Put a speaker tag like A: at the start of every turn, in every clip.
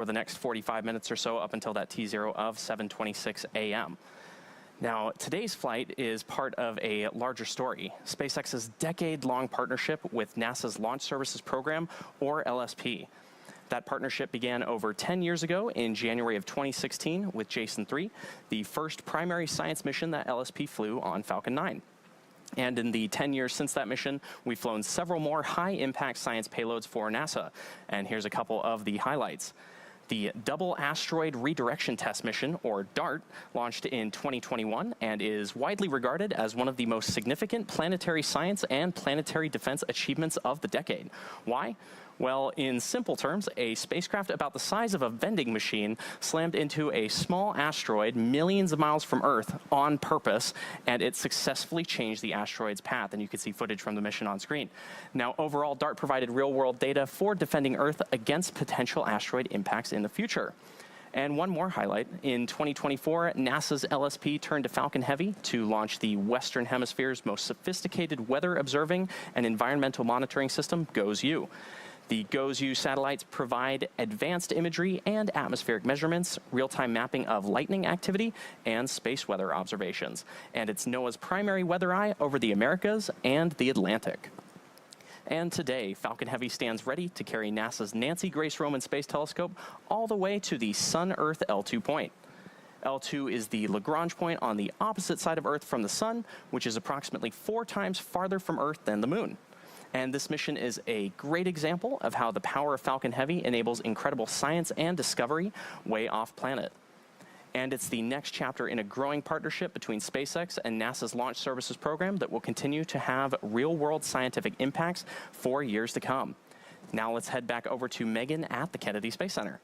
A: for the next 45 minutes or so up until that T0 of 7:26 a.m. Now, today's flight is part of a larger story, SpaceX's decade-long partnership with NASA's Launch Services Program, or LSP. That partnership began over 10 years ago in January of 2016 with Jason 3, the first primary science mission that LSP flew on Falcon 9. And in the 10 years since that mission, we've flown several more high-impact science payloads for NASA. And here's a couple of the highlights. The Double Asteroid Redirection Test Mission, or DART, launched in 2021 and is widely regarded as one of the most significant planetary science and planetary defense achievements of the decade. Why? Well, in simple terms, a spacecraft about the size of a vending machine slammed into a small asteroid millions of miles from Earth on purpose, and it successfully changed the asteroid's path, and you can see footage from the mission on screen. Now, overall, DART provided real-world data for defending Earth against potential asteroid impacts in the future. And one more highlight, in 2024, NASA's LSP turned to Falcon Heavy to launch the Western Hemisphere's most sophisticated weather observing and environmental monitoring system, GOES-U. The GOES-U satellites provide advanced imagery and atmospheric measurements, real-time mapping of lightning activity, and space weather observations. And it's NOAA's primary weather eye over the Americas and the Atlantic. And today, Falcon Heavy stands ready to carry NASA's Nancy Grace Roman Space Telescope all the way to the Sun-Earth L2 point. L2 is the Lagrange point on the opposite side of Earth from the Sun, which is approximately 4 times farther from Earth than the Moon. And this mission is a great example of how the power of Falcon Heavy enables incredible science and discovery way off planet. And it's the next chapter in a growing partnership between SpaceX and NASA's Launch Services Program that will continue to have real-world scientific impacts for years to come. Now let's head back over to Megan at the Kennedy Space Center.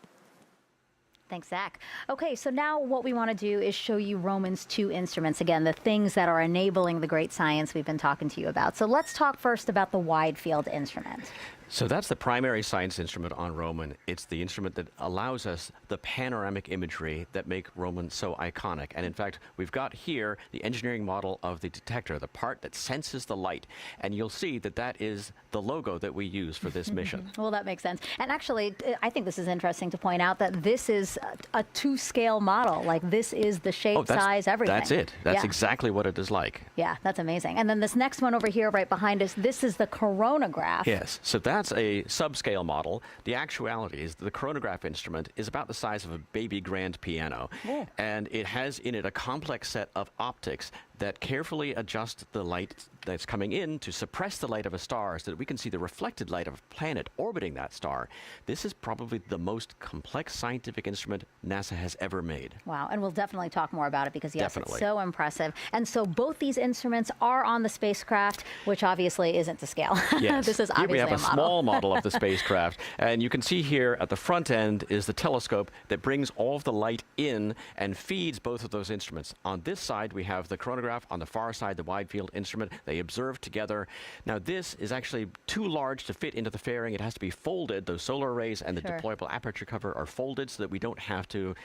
B: Thanks, Zach. Okay, so now what we want to do is show you Roman's 2 instruments. Again, the things that are enabling the great science we've been talking to you about. So let's talk first about the wide field instrument.
C: So that's the primary science instrument on Roman. It's the instrument that allows us the panoramic imagery that make Roman so iconic. And in fact, we've got here the engineering model of the detector, the part that senses the light. And you'll see that that is the logo that we use for this mission.
B: Well, that makes sense. And actually, I think this is interesting to point out that this is a 2-scale model. Like, this is the shape, size, everything.
C: That's it. That's exactly what it is like.
B: Yeah, that's amazing. And then this next one over here right behind us, this is the coronagraph.
C: Yes, so that's a subscale model. The actuality is the coronagraph instrument is about the size of a baby grand piano. Yeah. And it has in it a complex set of optics that carefully adjust the light that's coming in to suppress the light of a star so that we can see the reflected light of a planet orbiting that star. This is probably the most complex scientific instrument NASA has ever made. Wow,
B: and we'll definitely talk more about it because, yes, it's so impressive. And so both these instruments are on the spacecraft, which obviously isn't to scale.
C: Yes.
B: This is obviously
C: here we have a
B: model.
C: small model of the spacecraft, and you can see here at the front end is the telescope that brings all of the light in and feeds both of those instruments. On this side, we have the coronagraph. On the far side, the wide field instrument. They observe together. Now, this is actually too large to fit into the fairing. It has to be folded. Those solar arrays and the deployable aperture cover are folded so that we don't have to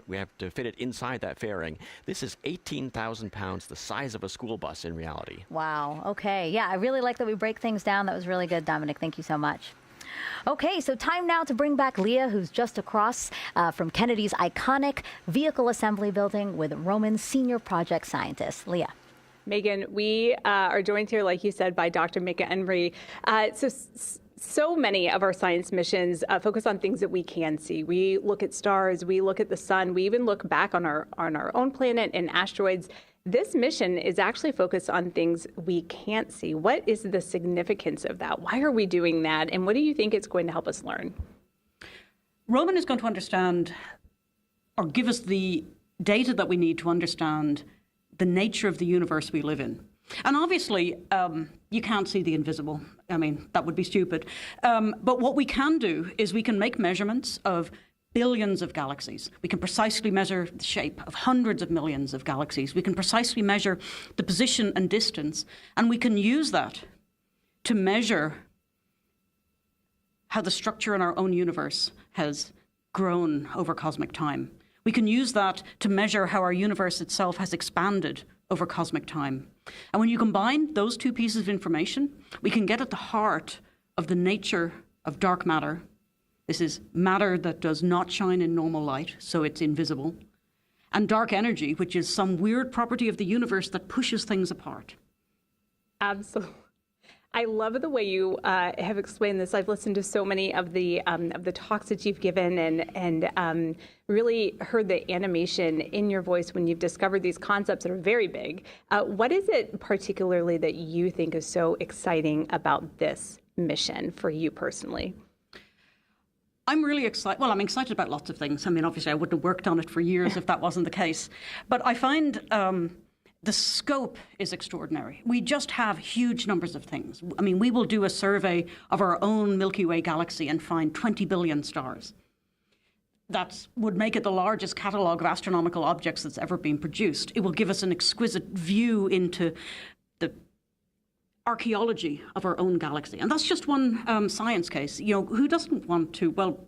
C: we have to fit it inside that fairing. This is 18,000 pounds, the size of a school bus in reality.
B: Wow. Okay. Yeah, I really like that we break things down. That was really good, Dominic. Thank you so much. Okay, so time now to bring back Leah, who's just across from Kennedy's iconic vehicle assembly building with Roman's senior project scientist. Leah.
D: Megan, we are joined here, like you said, by Dr. Mika Enri. So many of our science missions focus on things that we can see. We look at stars, we look at the sun, we even look back on our own planet and asteroids. This mission is actually focused on things we can't see. What is the significance of that? Why are we doing that? And what do you think it's going to help us learn?
E: Roman is going to understand or give us the data that we need to understand the nature of the universe we live in. And obviously, you can't see the invisible. I mean, that would be stupid. But what we can do is we can make measurements of billions of galaxies. We can precisely measure the shape of hundreds of millions of galaxies. We can precisely measure the position and distance. And we can use that to measure how the structure in our own universe has grown over cosmic time. We can use that to measure how our universe itself has expanded over cosmic time. And when you combine those two pieces of information, we can get at the heart of the nature of dark matter This is matter that does not shine in normal light, so it's invisible. And dark energy, which is some weird property of the universe that pushes things apart.
D: Absolutely. I love the way you have explained this. I've listened to so many of the talks that you've given, and really heard the animation in your voice when you've discovered these concepts that are very big. What is it particularly that you think is so exciting about this mission for you personally?
E: I'm really excited. Well, I'm excited about lots of things. I mean, obviously, I wouldn't have worked on it for years if that wasn't the case. But I find the scope is extraordinary. We just have huge numbers of things. I mean, we will do a survey of our own Milky Way galaxy and find 20 billion stars. That would make it the largest catalogue of astronomical objects that's ever been produced. It will give us an exquisite view into the archaeology of our own galaxy. And that's just one science case. You know, who doesn't want to? Well,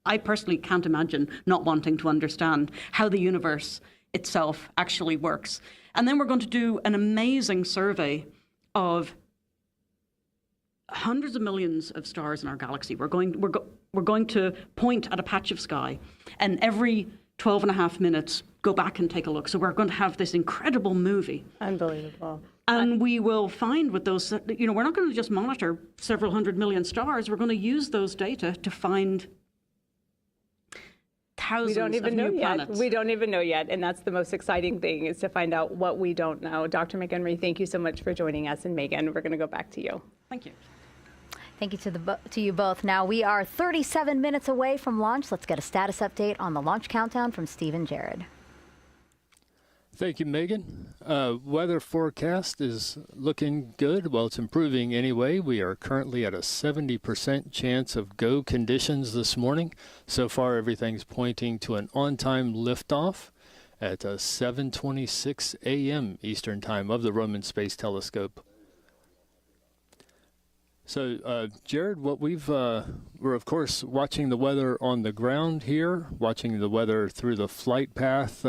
E: I personally can't imagine not wanting to understand how the universe itself actually works. And then we're going to do an amazing survey of hundreds of millions of stars in our galaxy. We're going to point at a patch of sky, and every 12 and a half minutes go back and take a look. So we're going to have this incredible movie.
D: Unbelievable.
E: And we will find with those, you know, we're not going to just monitor several hundred million stars. We're going to use those data to find thousands of new planets.
D: We don't even know yet, and that's the most exciting thing, is to find out what we don't know. Dr. McHenry, thank you so much for joining us, and Megan, we're going to go back to you.
E: Thank you.
B: Thank you to you both. Now we are 37 minutes away from launch. Let's get a status update on the launch countdown from Steve and Jared.
F: Thank you, Megan. Weather forecast is looking good. Well, it's improving anyway. We are currently at a 70% chance of go conditions this morning. So far, everything's pointing to an on-time liftoff at 7:26 a.m. Eastern Time of the Roman Space Telescope. So, Jared, what we're of course watching the weather on the ground here, watching the weather through the flight path.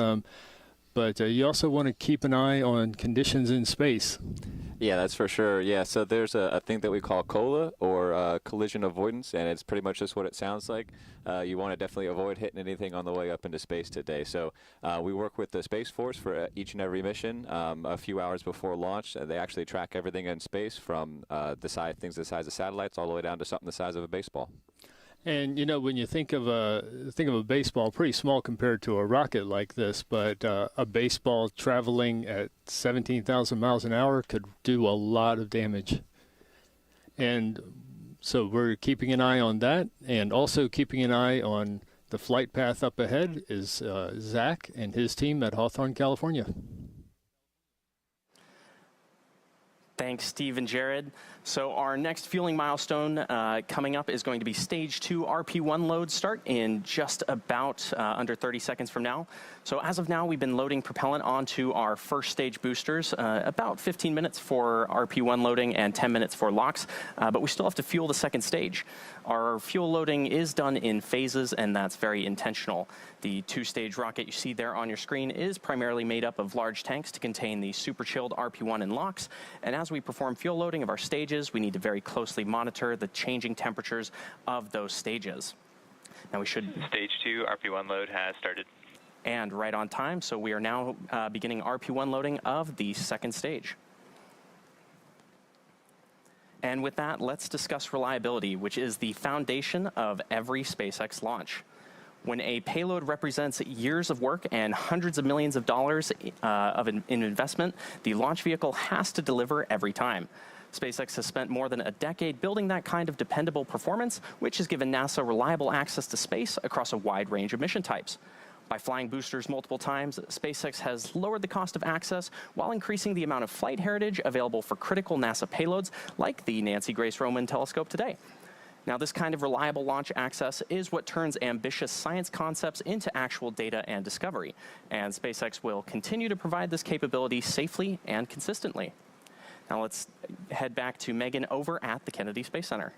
F: But you also want to keep an eye on conditions in space.
G: Yeah, that's for sure. Yeah, so there's a thing that we call COLA, or collision avoidance, and it's pretty much just what it sounds like. You want to definitely avoid hitting anything on the way up into space today. So we work with the Space Force for each and every mission. A few hours before launch, they actually track everything in space, from things the size of satellites all the way down to something the size of a baseball.
F: And you know, when you think of a baseball, pretty small compared to a rocket like this, but a baseball traveling at 17,000 miles an hour could do a lot of damage. And so we're keeping an eye on that, and also keeping an eye on the flight path up ahead is Zach and his team at Hawthorne, California.
A: Thanks, Steve and Jared. So our next fueling milestone coming up is going to be stage 2 RP1 load start in just about under 30 seconds from now. So as of now, we've been loading propellant onto our first stage boosters, about 15 minutes for RP1 loading and 10 minutes for LOX, but we still have to fuel the second stage. Our fuel loading is done in phases, and that's very intentional. The 2-stage rocket you see there on your screen is primarily made up of large tanks to contain the super chilled RP1 and LOX, and as we perform fuel loading of our stages, we need to very closely monitor the changing temperatures of those stages. Now we should...
H: Stage 2 RP1 load has started.
A: And right on time, so we are now beginning RP1 loading of the second stage. And with that, let's discuss reliability, which is the foundation of every SpaceX launch. When a payload represents years of work and hundreds of millions of dollars in investment, the launch vehicle has to deliver every time. SpaceX has spent more than a decade building that kind of dependable performance, which has given NASA reliable access to space across a wide range of mission types. By flying boosters multiple times, SpaceX has lowered the cost of access while increasing the amount of flight heritage available for critical NASA payloads like the Nancy Grace Roman telescope today. Now, this kind of reliable launch access is what turns ambitious science concepts into actual data and discovery, and SpaceX will continue to provide this capability safely and consistently. Now let's head back to Megan over at the Kennedy Space Center.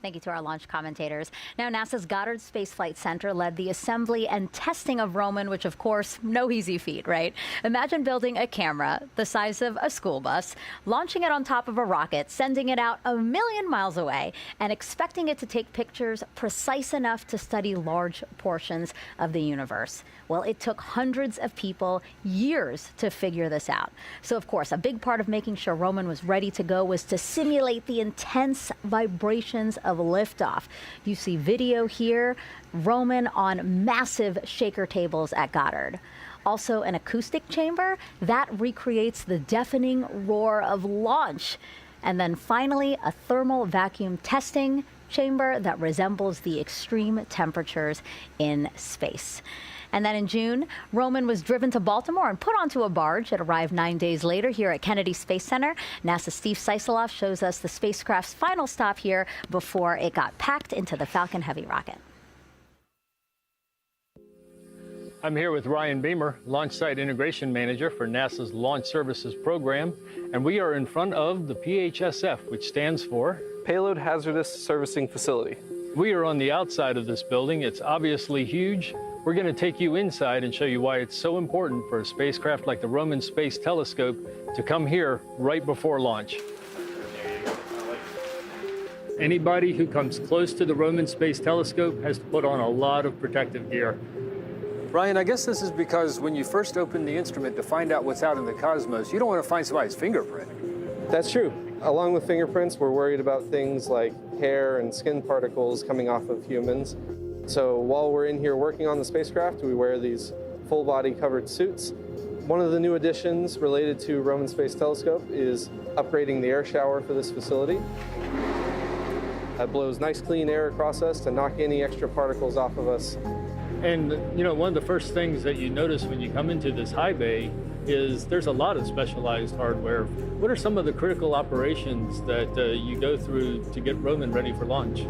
B: Thank you to our launch commentators. Now, NASA's Goddard Space Flight Center led the assembly and testing of Roman, which, of course, no easy feat, right? Imagine building a camera the size of a school bus, launching it on top of a rocket, sending it out 1,000,000 miles away, and expecting it to take pictures precise enough to study large portions of the universe. Well, it took hundreds of people years to figure this out. So, of course, a big part of making sure Roman was ready to go was to simulate the intense vibrations of liftoff. You see video here, Roman on massive shaker tables at Goddard. Also, an acoustic chamber that recreates the deafening roar of launch. And then finally, a thermal vacuum testing chamber that resembles the extreme temperatures in space. And then in June, Roman was driven to Baltimore and put onto a barge. It arrived 9 days later here at Kennedy Space Center. NASA's Steve Seiseloff shows us the spacecraft's final stop here before it got packed into the Falcon Heavy rocket.
F: I'm here with Ryan Beamer, Launch Site Integration Manager for NASA's Launch Services Program, and we are in front of the PHSF, which stands for
I: Payload Hazardous Servicing Facility.
F: We are on the outside of this building. It's obviously huge. We're going to take you inside and show you why it's so important for a spacecraft like the Roman Space Telescope to come here right before launch. Anybody who comes close to the Roman Space Telescope has to put on a lot of protective gear.
J: Ryan, I guess this is because when you first open the instrument to find out what's out in the cosmos, you don't want to find somebody's fingerprint.
I: That's true. Along with fingerprints, we're worried about things like hair and skin particles coming off of humans. So while we're in here working on the spacecraft, we wear these full body covered suits. One of the new additions related to Roman Space Telescope is upgrading the air shower for this facility. That blows nice clean air across us to knock any extra particles off of us.
F: And, you know, one of the first things that you notice when you come into this high bay is there's a lot of specialized hardware. What are some of the critical operations that you go through to get Roman ready for launch?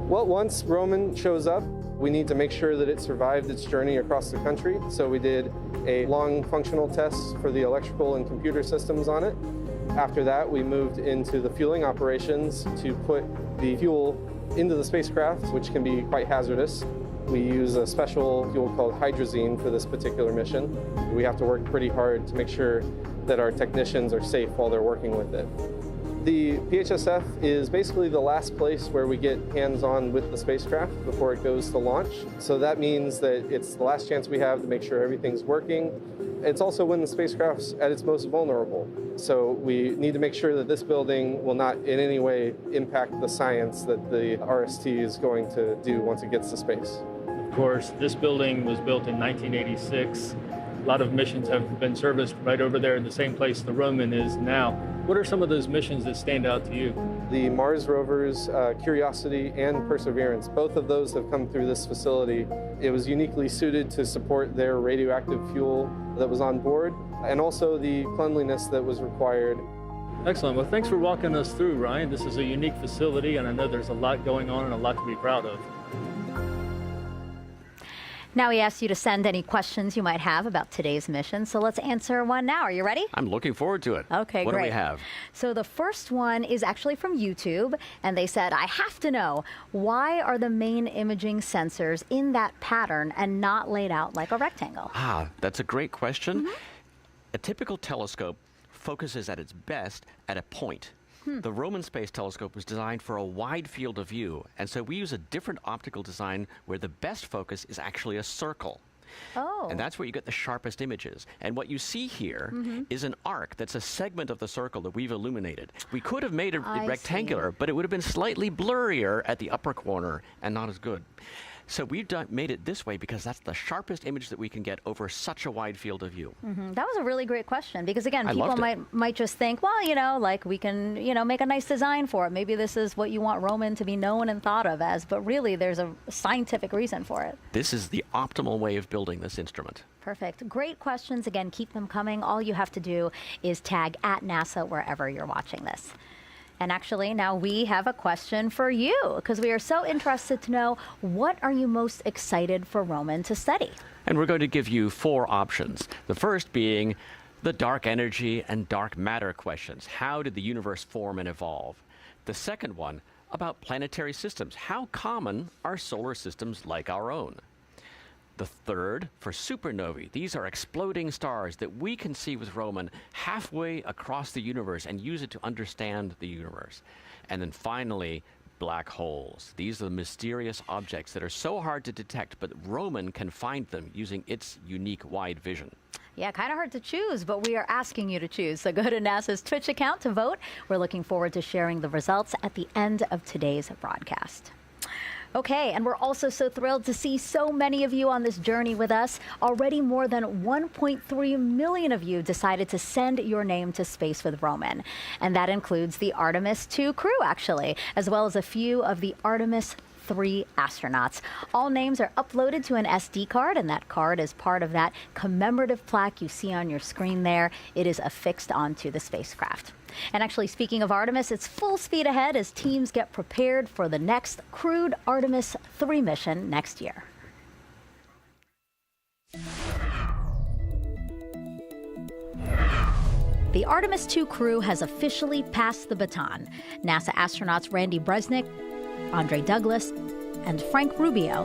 I: Well, once Roman shows up, we need to make sure that it survived its journey across the country. So we did a long functional test for the electrical and computer systems on it. After that, we moved into the fueling operations to put the fuel into the spacecraft, which can be quite hazardous. We use a special fuel called hydrazine for this particular mission. We have to work pretty hard to make sure that our technicians are safe while they're working with it. The PHSF is basically the last place where we get hands-on with the spacecraft before it goes to launch. So that means that it's the last chance we have to make sure everything's working. It's also when the spacecraft's at its most vulnerable. So we need to make sure that this building will not in any way impact the science that the RST is going to do once it gets to space.
F: Of course, this building was built in 1986. A lot of missions have been serviced right over there in the same place the Roman is now. What are some of those missions that stand out to you?
I: The Mars rovers, Curiosity and Perseverance, both of those have come through this facility. It was uniquely suited to support their radioactive fuel that was on board, and also the cleanliness that was required.
F: Excellent. Well, thanks for walking us through, Ryan. This is a unique facility, and I know there's a lot going on and a lot to be proud of.
B: Now we asked you to send any questions you might have about today's mission, so let's answer one now. Are you ready?
C: I'm looking forward to it.
B: Okay,
C: what
B: great.
C: What do we have?
B: So the first one is actually from YouTube, and they said, I have to know, why are the main imaging sensors in that pattern and not laid out like a rectangle?
C: That's a great question. A typical telescope focuses at its best at a point. The Roman Space Telescope was designed for a wide field of view, and so we use a different optical design where the best focus is actually a circle.
B: Oh.
C: And that's where you get the sharpest images. And what you see here is an arc that's a segment of the circle that we've illuminated. We could have made it rectangular, but it would have been slightly blurrier at the upper corner and not as good. So we've made it this way because that's the sharpest image that we can get over such a wide field of view.
B: That was a really great question, because again, people
C: loved
B: might just think, well, you know, like we can, you know, make a nice design for it. Maybe this is what you want Roman to be known and thought of as, but really there's a scientific reason for it.
C: This is the optimal way of building this instrument.
B: Perfect. Great questions. Again, keep them coming. All you have to do is tag @NASA wherever you're watching this. And actually, now we have a question for you, because we are so interested to know, what are you most excited for Roman to study?
C: And we're going to give you 4 options. The first being the dark energy and dark matter questions. How did the universe form and evolve? The second one, about planetary systems. How common are solar systems like our own? The third, for supernovae. These are exploding stars that we can see with Roman halfway across the universe and use it to understand the universe. And then finally, black holes. These are the mysterious objects that are so hard to detect, but Roman can find them using its unique wide vision.
B: Yeah, kind of hard to choose, but we are asking you to choose. So go to NASA's Twitch account to vote. We're looking forward to sharing the results at the end of today's broadcast. Okay, and we're also so thrilled to see so many of you on this journey with us. Already more than 1.3 million of you decided to send your name to space with Roman. And that includes the Artemis 2 crew, actually, as well as a few of the Artemis 3 astronauts. All names are uploaded to an SD card, and that card is part of that commemorative plaque you see on your screen there. It is affixed onto the spacecraft. And actually, speaking of Artemis, it's full speed ahead as teams get prepared for the next crewed Artemis 3 mission next year. The Artemis 2 crew has officially passed the baton. NASA astronauts Randy Bresnik, Andre Douglas, and Frank Rubio,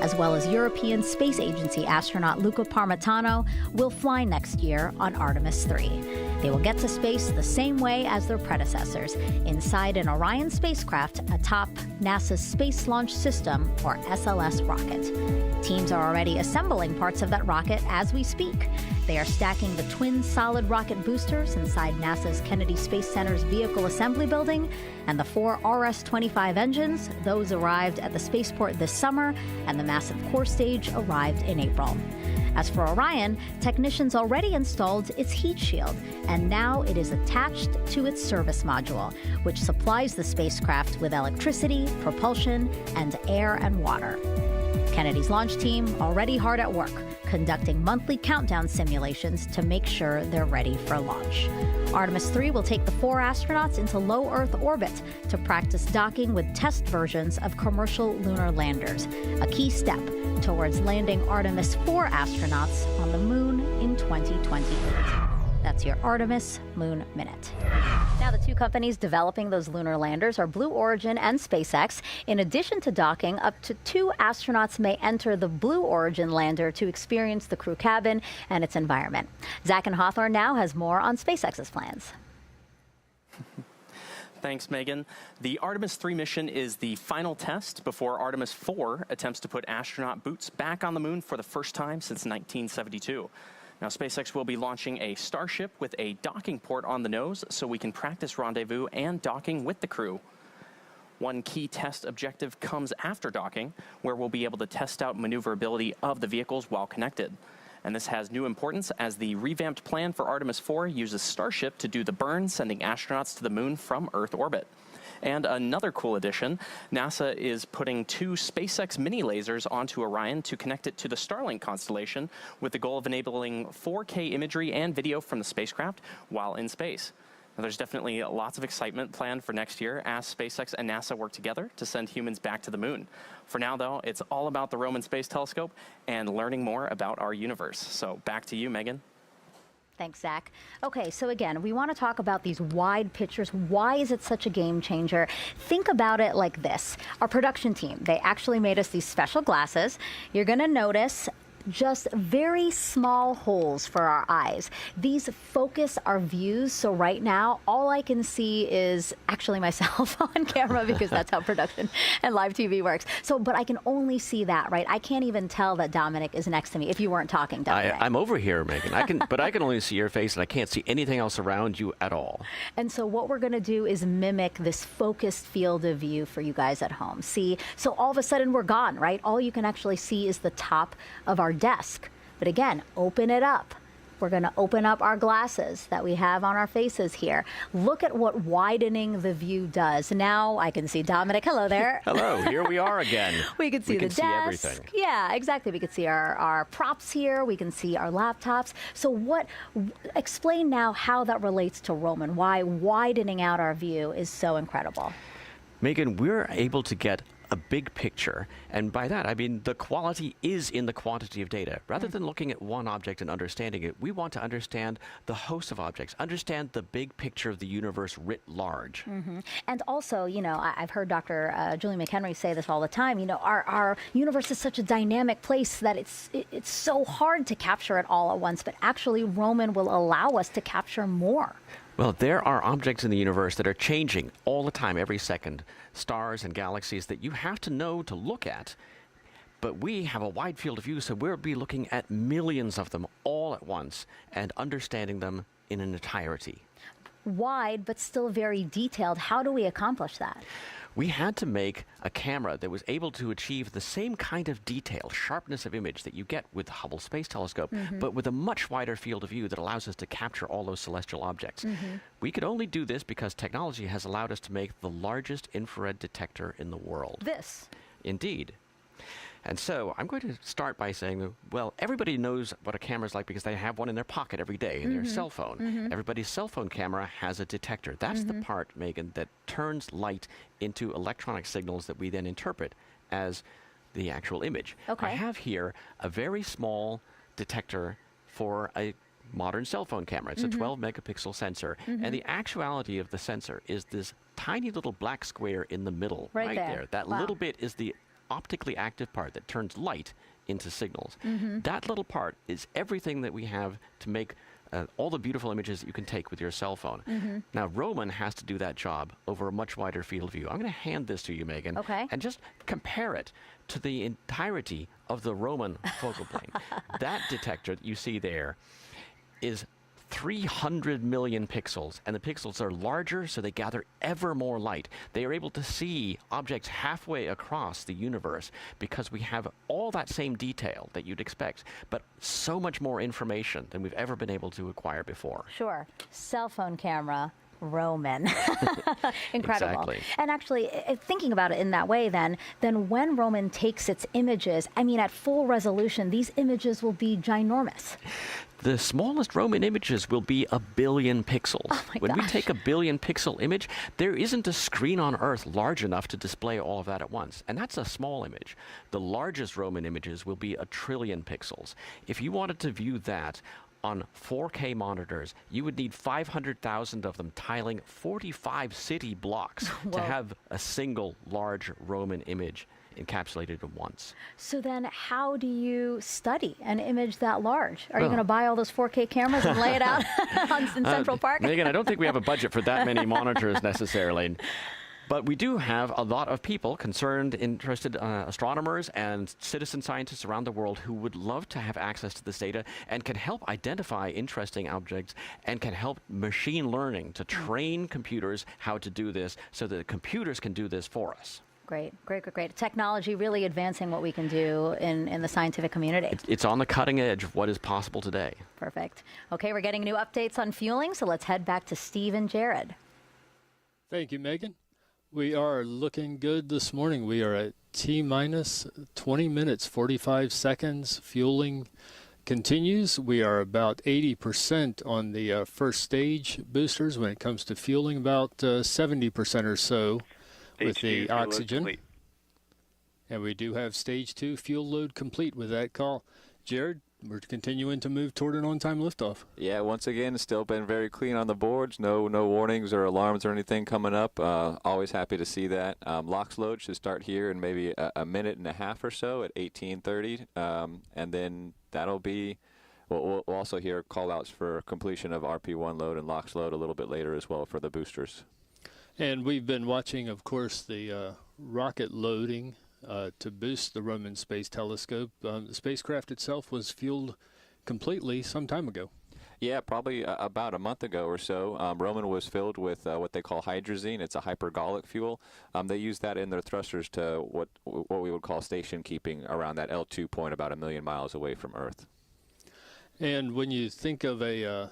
B: as well as European Space Agency astronaut Luca Parmitano, will fly next year on Artemis 3. They will get to space the same way as their predecessors, inside an Orion spacecraft atop NASA's Space Launch System, or SLS rocket. Teams are already assembling parts of that rocket as we speak. They are stacking the twin solid rocket boosters inside NASA's Kennedy Space Center's Vehicle Assembly Building, and the 4 RS-25 engines. Those arrived at the spaceport this summer, and the massive core stage arrived in April. As for Orion, technicians already installed its heat shield, and now it is attached to its service module, which supplies the spacecraft with electricity, propulsion, and air and water. Kennedy's launch team already hard at work, conducting monthly countdown simulations to make sure they're ready for launch. Artemis 3 will take the 4 astronauts into low Earth orbit to practice docking with test versions of commercial lunar landers, a key step towards landing Artemis 4 astronauts on the moon in 2028. That's your Artemis Moon Minute. Now, the 2 companies developing those lunar landers are Blue Origin and SpaceX. In addition to docking, up to 2 astronauts may enter the Blue Origin lander to experience the crew cabin and its environment. Zach and Hawthorne now has more on SpaceX's plans.
A: Thanks, Megan. The Artemis 3 mission is the final test before Artemis 4 attempts to put astronaut boots back on the moon for the first time since 1972. Now, SpaceX will be launching a Starship with a docking port on the nose so we can practice rendezvous and docking with the crew. One key test objective comes after docking, where we'll be able to test out maneuverability of the vehicles while connected. And this has new importance as the revamped plan for Artemis 4 uses Starship to do the burn, sending astronauts to the moon from Earth orbit. And another cool addition, NASA is putting 2 SpaceX mini lasers onto Orion to connect it to the Starlink constellation with the goal of enabling 4K imagery and video from the spacecraft while in space. Now, there's definitely lots of excitement planned for next year as SpaceX and NASA work together to send humans back to the moon. For now, though, it's all about the Roman Space Telescope and learning more about our universe. So back to you, Megan.
B: Thanks, Zach. Okay, so again, we want to talk about these wide pictures. Why is it such a game changer? Think about it like this. Our production team, they actually made us these special glasses. You're going to notice just very small holes for our eyes. These focus our views, so right now all I can see is actually myself on camera because that's how production and live TV works. So, but I can only see that, right? I can't even tell that Dominic is next to me if you weren't talking, Dominic.
C: I'm over here, Megan. But I can only see your face and I can't see anything else around you at all.
B: And so what we're going to do is mimic this focused field of view for you guys at home. See, so all of a sudden we're gone, right? All you can actually see is the top of our desk. But again, open it up. We're going to open up our glasses that we have on our faces here. Look at what widening the view does. Now I can see Dominic. Hello there.
C: Hello, here we are again.
B: We can see the desk.
C: See everything.
B: Yeah, exactly. We can see our props here. We can see our laptops. So explain now how that relates to Roman, why widening out our view is so incredible.
C: Megan, we're able to get a big picture. And by that, I mean the quality is in the quantity of data. Rather than looking at one object and understanding it, we want to understand the host of objects, understand the big picture of the universe writ large.
B: And also, you know, I've heard Dr. Julie McHenry say this all the time, you know, our universe is such a dynamic place that it's so hard to capture it all at once, but actually Roman will allow us to capture more.
C: Well, there are objects in the universe that are changing all the time, every second. Stars and galaxies that you have to know to look at. But we have a wide field of view, so we'll be looking at millions of them all at once and understanding them in an entirety.
B: Wide, but still very detailed. How do we accomplish that?
C: We had to make a camera that was able to achieve the same kind of detail, sharpness of image that you get with the Hubble Space Telescope, but with a much wider field of view that allows us to capture all those celestial objects. We could only do this because technology has allowed us to make the largest infrared detector in the world.
B: This.
C: Indeed. And so I'm going to start by saying, well, everybody knows what a camera is like because they have one in their pocket every day, in their cell phone. Everybody's cell phone camera has a detector. That's the part, Megan, that turns light into electronic signals that we then interpret as the actual image.
B: Okay.
C: I have here a very small detector for a modern cell phone camera. It's a 12 megapixel sensor. And the actuality of the sensor is this tiny little black square in the middle.
B: Right there.
C: That little bit is the optically active part that turns light into signals. That little part is everything that we have to make all the beautiful images that you can take with your cell phone. Now, Roman has to do that job over a much wider field of view. I'm going to hand this to you, Megan, and just compare it to the entirety of the Roman focal plane. That detector that you see there is 300 million pixels, and the pixels are larger, so they gather ever more light. They are able to see objects halfway across the universe because we have all that same detail that you'd expect, but so much more information than we've ever been able to acquire before.
B: Sure. Cell phone camera. Roman. Incredible.
C: Exactly.
B: And actually, thinking about it in that way, then when Roman takes its images, I mean, at full resolution, these images will be ginormous.
C: The smallest Roman images will be 1 billion pixels.
B: Oh my
C: When we
B: gosh.
C: take 1 billion pixel image, there isn't a screen on Earth large enough to display all of that at once. And that's a small image. The largest Roman images will be 1 trillion pixels. If you wanted to view that on 4K monitors, you would need 500,000 of them tiling 45 city blocks to have a single large Roman image encapsulated at once.
B: So then how do you study an image that large? Are you going to buy all those 4K cameras and lay it out in Central Park?
C: Megan, I don't think we have a budget for that many monitors necessarily. But we do have a lot of people, concerned, interested astronomers and citizen scientists around the world who would love to have access to this data and can help identify interesting objects and can help machine learning to train computers how to do this so that the computers can do this for us.
B: Great. Technology really advancing what we can do in the scientific community.
C: It's on the cutting edge of what is possible today.
B: Perfect. Okay, we're getting new updates on fueling, so let's head back to Steve and Jared.
F: Thank you, Megan. We are looking good this morning. We are at T-minus 20 minutes, 45 seconds. Fueling continues. We are about 80% on the first stage boosters when it comes to fueling, about 70% or so with the oxygen. And we do have stage 2 fuel load complete with that call. Jared, we're continuing to move toward an on-time liftoff.
G: Yeah, once again, still been very clean on the boards. No warnings or alarms or anything coming up. Always happy to see that. LOX load should start here in maybe a minute and a half or so at 18:30, and then that'll be. We'll also hear call-outs for completion of RP1 load and LOX load a little bit later as well for the boosters.
F: And we've been watching, of course, the rocket loading to boost the Roman Space Telescope. The spacecraft itself was fueled completely some time ago.
G: Yeah, probably about a month ago or so. Roman was filled with what they call hydrazine. It's a hypergolic fuel. They use that in their thrusters to what we would call station keeping around that L2 point about 1 million miles away from Earth.
F: And when you think of a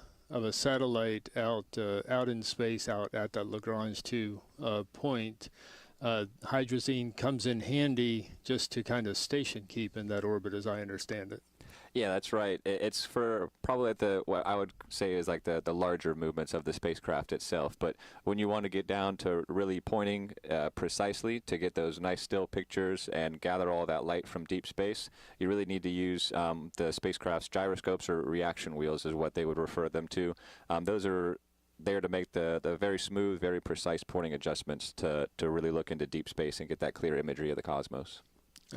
F: satellite out in space, out at that Lagrange 2 point, hydrazine comes in handy just to kind of station keep in that orbit, as I understand it.
G: Yeah, that's right. It's for probably what I would say is like the larger movements of the spacecraft itself. But when you want to get down to really pointing precisely to get those nice still pictures and gather all that light from deep space, you really need to use the spacecraft's gyroscopes, or reaction wheels is what they would refer them to. Those are there to make the very smooth, very precise pointing adjustments to really look into deep space and get that clear imagery of the cosmos.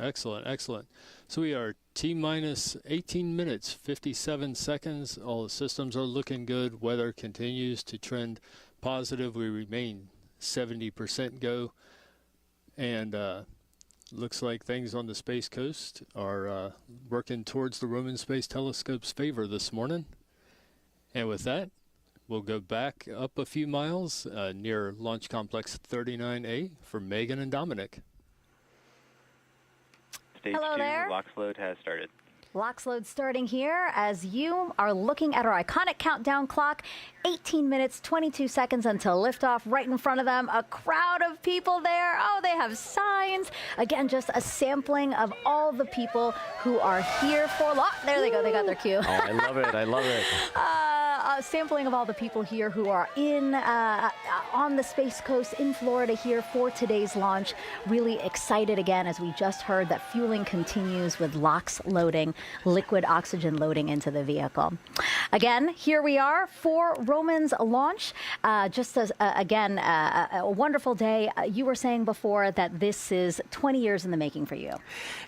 F: Excellent, excellent. So we are T-minus 18 minutes, 57 seconds. All the systems are looking good. Weather continues to trend positive. We remain 70% go. And looks like things on the Space Coast are working towards the Roman Space Telescope's favor this morning. And with that, we'll go back up a few miles near Launch Complex 39A for Megan and Dominic.
H: Stage
B: Hello
H: 2
B: there.
H: LOX load has started.
B: LOX load starting here as you are looking at our iconic countdown clock. 18 minutes, 22 seconds until liftoff. Right in front of them, a crowd of people there. Oh, they have signs. Again, just a sampling of all the people who are here for there they go. They got their cue.
C: Oh, I love it. I love it.
B: A sampling of all the people here who are on the Space Coast in Florida here for today's launch. Really excited again, as we just heard, that fueling continues with LOX loading, liquid oxygen loading into the vehicle. Again, here we are for Roman's launch. Just as, again, a wonderful day. You were saying before that this is 20 years in the making for you.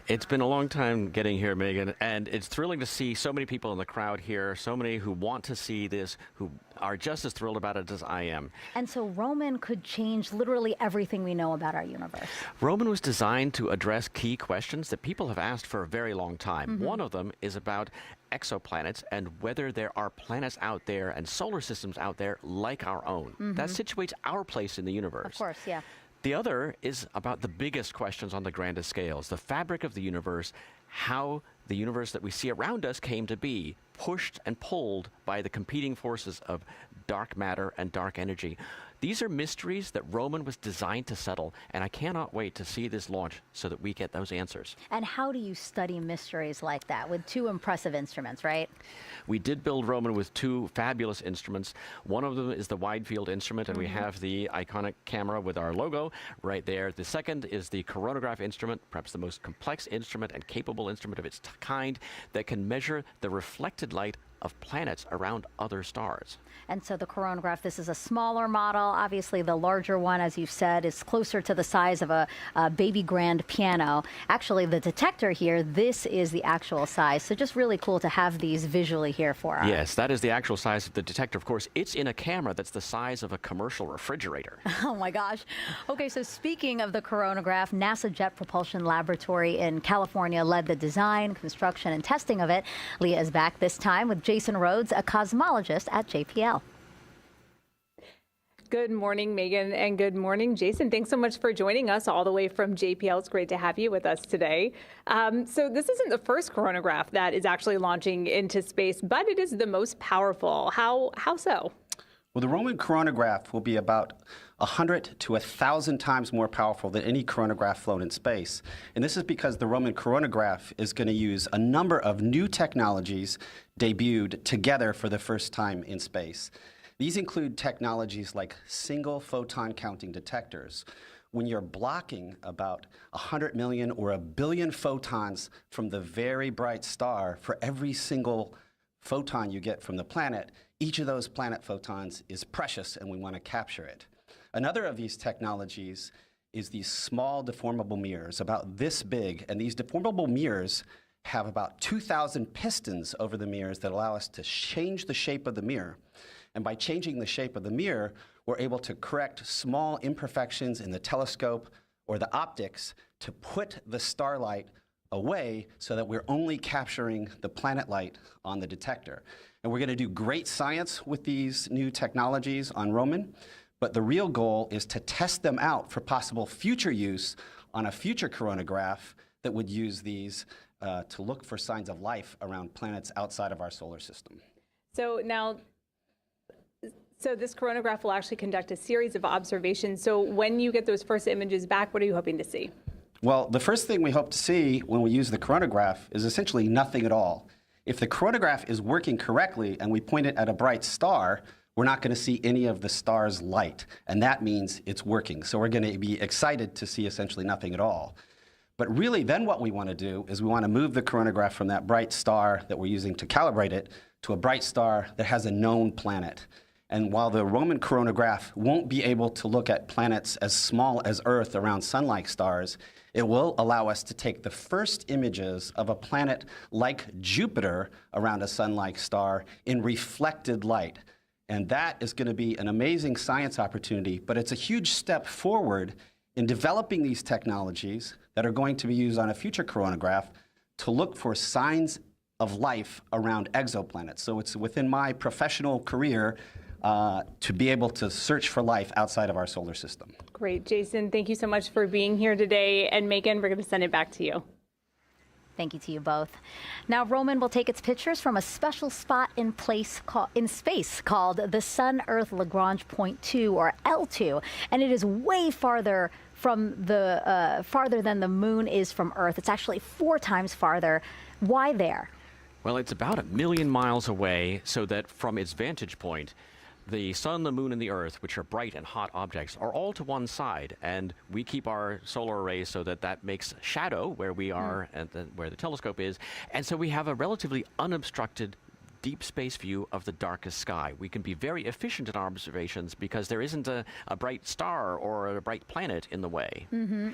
C: It's been a long time getting here, Megan, and it's thrilling to see so many people in the crowd here, so many who want to see this, who are just as thrilled about it as I am.
B: And so Roman could change literally everything we know about our universe.
C: Roman was designed to address key questions that people have asked for a very long time. One of them is about exoplanets and whether there are planets out there and solar systems out there like our own. That situates our place in the universe.
B: Of course, yeah.
C: The other is about the biggest questions on the grandest scales, the fabric of the universe, how the universe that we see around us came to be, pushed and pulled by the competing forces of dark matter and dark energy. These are mysteries that Roman was designed to settle, and I cannot wait to see this launch so that we get those answers.
B: And how do you study mysteries like that with two impressive instruments, right?
C: We did build Roman with two fabulous instruments. One of them is the wide field instrument, and we have the iconic camera with our logo right there. The second is the coronagraph instrument, perhaps the most complex instrument and capable instrument of its kind that can measure the reflected light of planets around other stars.
B: And so the coronagraph, this is a smaller model. Obviously, the larger one, as you've said, is closer to the size of a baby grand piano. Actually, the detector here, this is the actual size. So just really cool to have these visually here for us.
C: Yes, that is the actual size of the detector. Of course, it's in a camera that's the size of a commercial refrigerator.
B: Oh, my gosh. Okay, so speaking of the coronagraph, NASA Jet Propulsion Laboratory in California led the design, construction, and testing of it. Leah is back this time with Jason Rhodes, a cosmologist at JPL.
D: Good morning, Megan, and good morning, Jason. Thanks so much for joining us all the way from JPL. It's great to have you with us today. So this isn't the first coronagraph that is actually launching into space, but it is the most powerful. How so?
K: Well, the Roman coronagraph will be about 100 to 1,000 times more powerful than any coronagraph flown in space. And this is because the Roman coronagraph is going to use a number of new technologies debuted together for the first time in space. These include technologies like single photon counting detectors. When you're blocking about 100 million or 1 billion photons from the very bright star for every single photon you get from the planet, each of those planet photons is precious and we want to capture it. Another of these technologies is these small deformable mirrors, about this big, and these deformable mirrors have about 2,000 pistons over the mirrors that allow us to change the shape of the mirror. And by changing the shape of the mirror, we're able to correct small imperfections in the telescope or the optics to put the starlight away so that we're only capturing the planet light on the detector. And we're going to do great science with these new technologies on Roman, but the real goal is to test them out for possible future use on a future coronagraph that would use these to look for signs of life around planets outside of our solar system.
D: So now, So this coronagraph will actually conduct a series of observations. So when you get those first images back, what are you hoping to see?
K: Well, the first thing we hope to see when we use the coronagraph is essentially nothing at all. If the coronagraph is working correctly and we point it at a bright star, we're not going to see any of the star's light, and that means it's working. So we're going to be excited to see essentially nothing at all. But really, then what we want to do is we want to move the coronagraph from that bright star that we're using to calibrate it to a bright star that has a known planet. And while the Roman coronagraph won't be able to look at planets as small as Earth around sun-like stars, it will allow us to take the first images of a planet like Jupiter around a sun-like star in reflected light. And that is going to be an amazing science opportunity, but it's a huge step forward in developing these technologies that are going to be used on a future coronagraph to look for signs of life around exoplanets. So it's within my professional career to be able to search for life outside of our solar system.
D: Great. Jason, thank you so much for being here today. And Megan, we're going to send it back to you.
B: Thank you to you both. Now, Roman will take its pictures from a special spot in space called the Sun-Earth Lagrange Point 2, or L2, and it is way farther from the farther than the moon is from Earth. It's actually 4 times farther. Why there?
C: Well, it's about 1 million miles away, so that from its vantage point, the sun, the moon, and the Earth, which are bright and hot objects, are all to one side, and we keep our solar arrays so that that makes shadow where we are and where the telescope is, and so we have a relatively unobstructed deep space view of the darkest sky. We can be very efficient in our observations because there isn't a bright star or a bright planet in the way.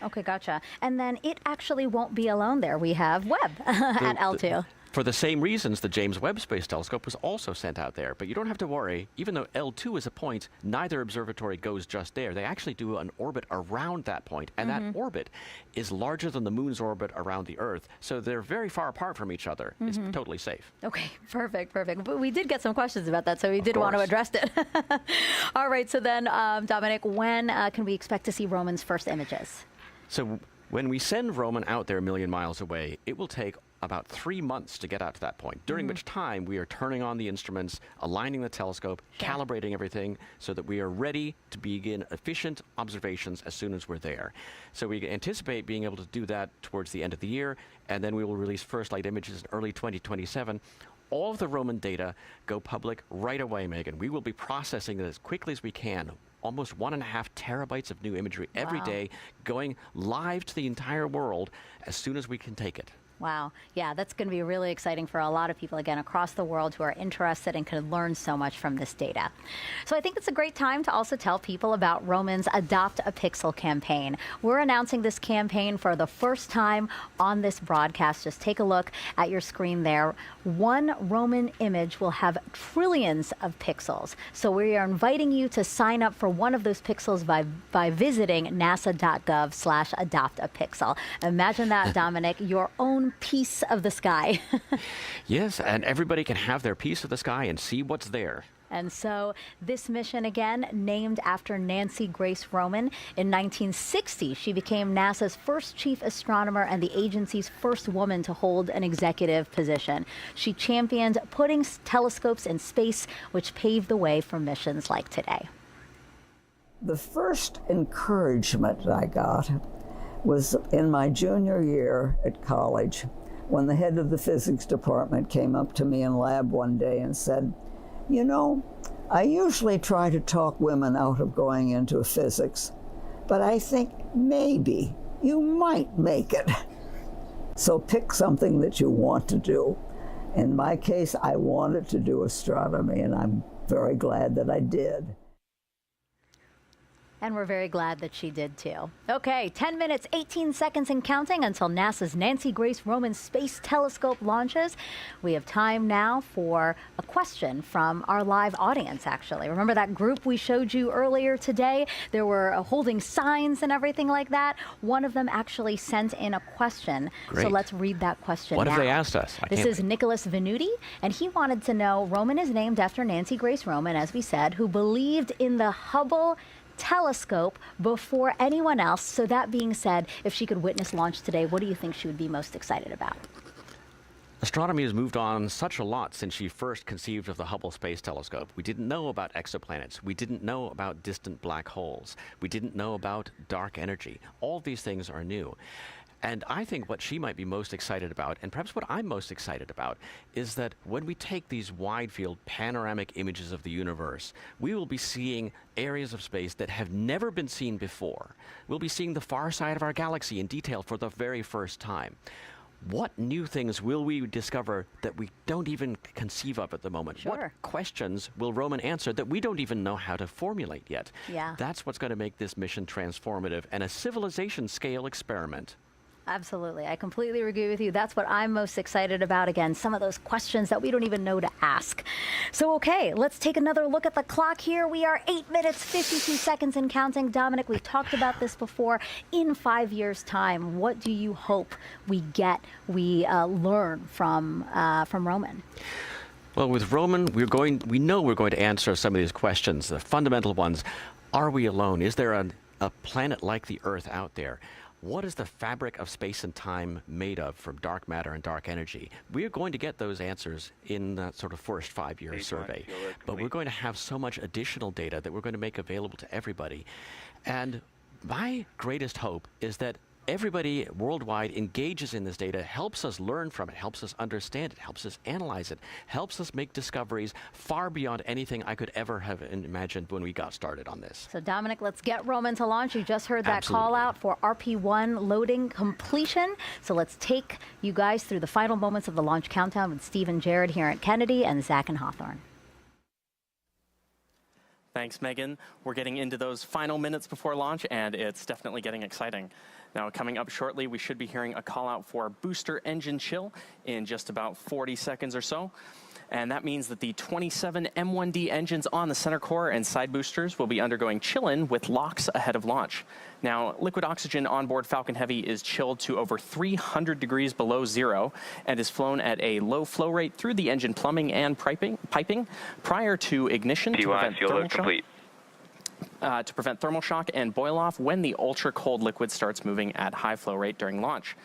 B: Okay, gotcha. And then it actually won't be alone there. We have Webb at L2.
C: For the same reasons, the James Webb Space Telescope was also sent out there. But you don't have to worry. Even though L2 is a point, neither observatory goes just there. They actually do an orbit around that point. And that orbit is larger than the moon's orbit around the Earth. So they're very far apart from each other. It's totally safe.
B: Okay, perfect. But we did get some questions about that, so we did want to address it. All right, so then, Dominic, when can we expect to see Roman's first images?
C: So when we send Roman out there 1 million miles away, it will take about 3 months to get out to that point, during which time we are turning on the instruments, aligning the telescope, calibrating everything so that we are ready to begin efficient observations as soon as we're there. So we anticipate being able to do that towards the end of the year, and then we will release first light images in early 2027. All of the Roman data go public right away, Megan. We will be processing it as quickly as we can. Almost 1.5 terabytes of new imagery every day, going live to the entire world as soon as we can take it.
B: Wow. Yeah, that's going to be really exciting for a lot of people, again, across the world who are interested and can learn so much from this data. So I think it's a great time to also tell people about Roman's Adopt a Pixel campaign. We're announcing this campaign for the first time on this broadcast. Just take a look at your screen there. One Roman image will have trillions of pixels. So we are inviting you to sign up for one of those pixels by visiting nasa.gov/adoptapixel. Imagine that, Dominic, your own piece of the sky.
C: Yes, and everybody can have their piece of the sky and see what's there.
B: And so this mission, again, named after Nancy Grace Roman. In 1960, she became NASA's first chief astronomer and the agency's first woman to hold an executive position. She championed putting telescopes in space, which paved the way for missions like today.
L: The first encouragement I got was in my junior year at college, when the head of the physics department came up to me in lab one day and said, "You know, I usually try to talk women out of going into physics, but I think maybe you might make it. So pick something that you want to do." In my case, I wanted to do astronomy, and I'm very glad that I did.
B: And we're very glad that she did too. Okay, 10 minutes, 18 seconds and counting until NASA's Nancy Grace Roman Space Telescope launches. We have time now for a question from our live audience, actually. Remember that group we showed you earlier today? They were holding signs and everything like that. One of them actually sent in a question.
C: Great.
B: So let's read that question
C: What
B: now.
C: have they asked us?
B: This is Nicholas Venuti, and he wanted to know, Roman is named after Nancy Grace Roman, as we said, who believed in the Hubble telescope before anyone else. So that being said, if she could witness launch today, what do you think she would be most excited about?
C: Astronomy has moved on such a lot since she first conceived of the Hubble Space Telescope. We didn't know about exoplanets. We didn't know about distant black holes. We didn't know about dark energy. All these things are new. And I think what she might be most excited about, and perhaps what I'm most excited about, is that when we take these wide-field panoramic images of the universe, we will be seeing areas of space that have never been seen before. We'll be seeing the far side of our galaxy in detail for the very first time. What new things will we discover that we don't even conceive of at the moment?
B: Sure.
C: What questions will Roman answer that we don't even know how to formulate yet?
B: Yeah.
C: That's what's going to make this mission transformative and a civilization-scale experiment.
B: Absolutely. I completely agree with you. That's what I'm most excited about. Again, some of those questions that we don't even know to ask. So, okay, let's take another look at the clock here. We are 8 minutes, 52 seconds and counting. Dominic, we've talked about this before. In 5 years' time, what do you hope we learn from Roman?
C: Well, with Roman, we know we're going to answer some of these questions, the fundamental ones. Are we alone? Is there a planet like the Earth out there? What is the fabric of space and time made of from dark matter and dark energy? We're going to get those answers in that sort of first 5-year survey. But we're going to have so much additional data that we're going to make available to everybody. And my greatest hope is that everybody worldwide engages in this data, helps us learn from it, helps us understand it, helps us analyze it, helps us make discoveries far beyond anything I could ever have imagined when we got started on this.
B: So, Dominic, let's get Roman to launch. You just heard that
C: Absolutely.
B: call out for RP1 loading completion. So let's take you guys through the final moments of the launch countdown with Steve and Jared here at Kennedy and Zach and Hawthorne.
A: Thanks, Megan. We're getting into those final minutes before launch, and it's definitely getting exciting. Now, coming up shortly, we should be hearing a call out for booster engine chill in just about 40 seconds or so. And that means that the 27 M1D engines on the center core and side boosters will be undergoing chill-in with locks ahead of launch. Now, liquid oxygen on board Falcon Heavy is chilled to over 300 degrees below zero and is flown at a low flow rate through the engine plumbing and piping prior to ignition to prevent thermal shock. To prevent thermal shock and boil off when the ultra-cold liquid starts moving at high flow rate during launch.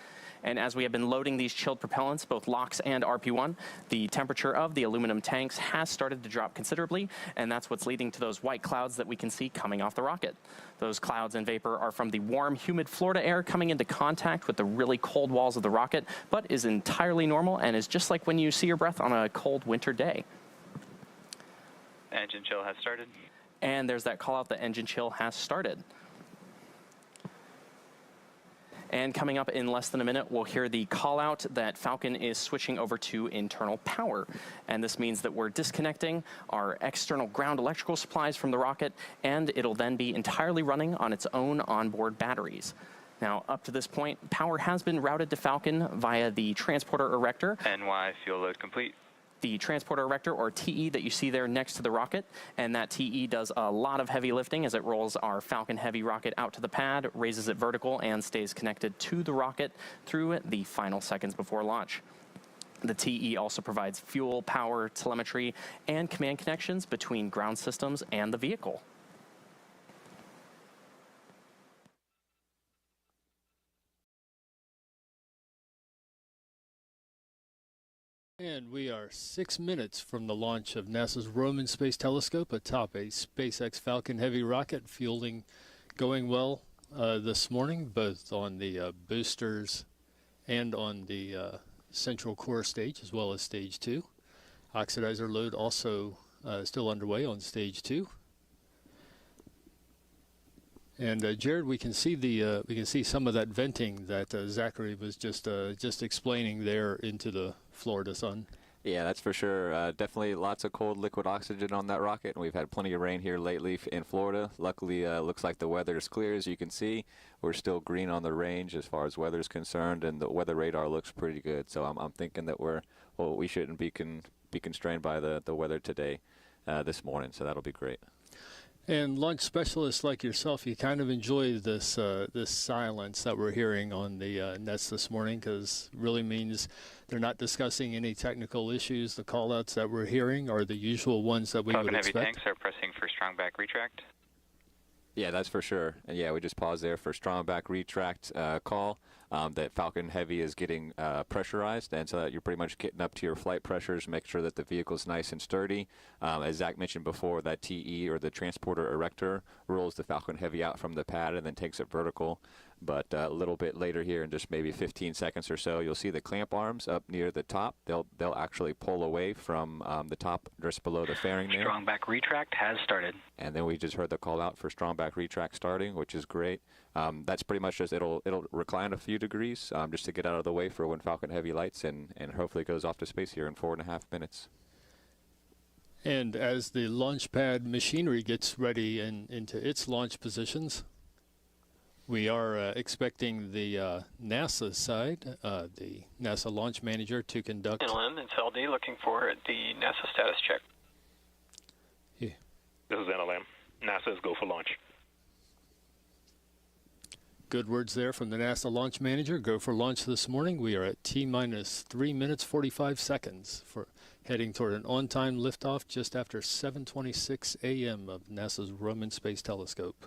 A: And as we have been loading these chilled propellants, both LOX and RP1, the temperature of the aluminum tanks has started to drop considerably, and that's what's leading to those white clouds that we can see coming off the rocket. Those clouds and vapor are from the warm, humid Florida air coming into contact with the really cold walls of the rocket, but is entirely normal and is just like when you see your breath on a cold winter day.
H: Engine chill has started.
A: And there's that call out that engine chill has started. And coming up in less than a minute, we'll hear the call out that Falcon is switching over to internal power. And this means that we're disconnecting our external ground electrical supplies from the rocket, and it'll then be entirely running on its own onboard batteries. Now, up to this point, power has been routed to Falcon via the transporter erector.
H: NY fuel load complete.
A: The transporter erector, or TE, that you see there next to the rocket, and that TE does a lot of heavy lifting as it rolls our Falcon Heavy rocket out to the pad, raises it vertical, and stays connected to the rocket through the final seconds before launch. The TE also provides fuel, power, telemetry, and command connections between ground systems and the vehicle.
F: And we are 6 minutes from the launch of NASA's Roman Space Telescope atop a SpaceX Falcon Heavy rocket, fueling going well this morning, both on the boosters and on the central core stage, as well as stage 2. Oxidizer load also still underway on stage 2. And Jared, we can see some of that venting that Zachary was just explaining there into the Florida sun.
G: Yeah, that's for sure. Definitely lots of cold liquid oxygen on that rocket, and we've had plenty of rain here lately in Florida. Luckily, looks like the weather is clear, as you can see. We're still green on the range as far as weather is concerned, and the weather radar looks pretty good. So I'm thinking that we shouldn't be constrained by the weather today, this morning. So that'll be great.
F: And launch specialists like yourself, you kind of enjoy this silence that we're hearing on the nets this morning, because it really means they're not discussing any technical issues. The call-outs that we're hearing are the usual ones that we would expect.
H: Falcon Heavy tanks are pressing for strong back retract.
G: Yeah, that's for sure. And yeah, we just paused there for strong back retract call. that Falcon Heavy is getting pressurized, and so that you're pretty much getting up to your flight pressures, make sure that the vehicle's nice and sturdy. As Zach mentioned before, that TE, or the transporter erector, rolls the Falcon Heavy out from the pad and then takes it vertical. But a little bit later here, in just maybe 15 seconds or so, you'll see the clamp arms up near the top. They'll actually pull away from the top just below the fairing there.
H: Strong back retract has started.
G: And then we just heard the call out for strong back retract starting, which is great. That's pretty much just, it'll recline a few degrees just to get out of the way for when Falcon Heavy lights, and hopefully goes off to space here in 4.5 minutes.
F: And as the launch pad machinery gets ready and into its launch positions, we are expecting the NASA side, the NASA launch manager, to conduct.
M: NLM, it's LD, looking for the NASA status check.
F: Yeah.
M: This is NLM. NASA's go for launch.
F: Good words there from the NASA launch manager. Go for launch this morning. We are at T-minus 3 minutes 45 seconds for heading toward an on-time liftoff just after 7:26 a.m. of NASA's Roman Space Telescope.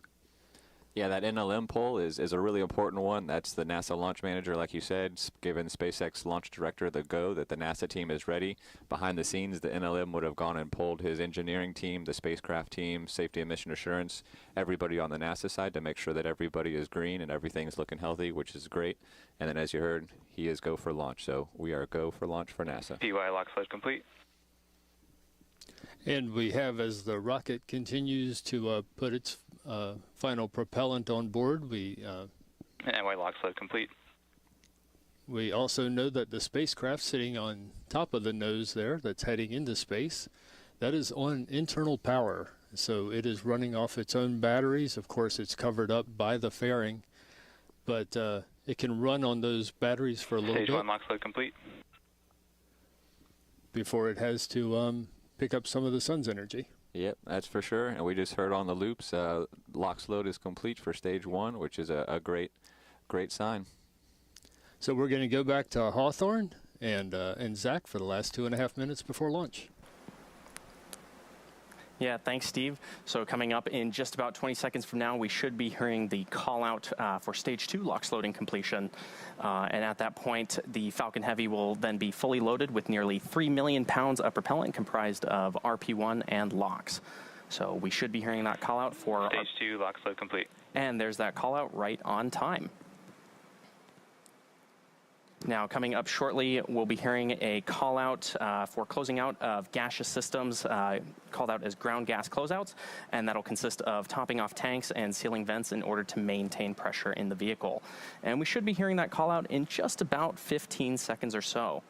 G: Yeah, that NLM poll is a really important one. That's the NASA launch manager, like you said, giving SpaceX launch director the go that the NASA team is ready. Behind the scenes, the NLM would have gone and polled his engineering team, the spacecraft team, safety and mission assurance, everybody on the NASA side to make sure that everybody is green and everything's looking healthy, which is great. And then, as you heard, he is go for launch. So we are go for launch for NASA.
H: PY lock sled complete.
F: And we have, as the rocket continues to put its final propellant on board,
H: NY lock sled complete.
F: We also know that the spacecraft sitting on top of the nose there that's heading into space, that is on internal power. So it is running off its own batteries. Of course, it's covered up by the fairing, but it can run on those batteries for a little bit.
H: Stage 1 lock sled complete.
F: Before it has to pick up some of the sun's energy.
G: Yep, that's for sure. And we just heard on the loops, LOX load is complete for stage 1, which is a great sign.
F: So we're going to go back to Hawthorne and Zach for the last 2.5 minutes before launch.
A: Yeah, thanks, Steve. So coming up in just about 20 seconds from now, we should be hearing the call out for stage 2 LOX loading completion. And at that point, the Falcon Heavy will then be fully loaded with nearly 3 million pounds of propellant comprised of RP1 and LOX. So we should be hearing that call out for
H: stage 2 LOX load complete.
A: And there's that call out right on time. Now, coming up shortly, we'll be hearing a call-out for closing out of gaseous systems, called out as ground gas closeouts, and that'll consist of topping off tanks and sealing vents in order to maintain pressure in the vehicle. And we should be hearing that call-out in just about 15 seconds or so.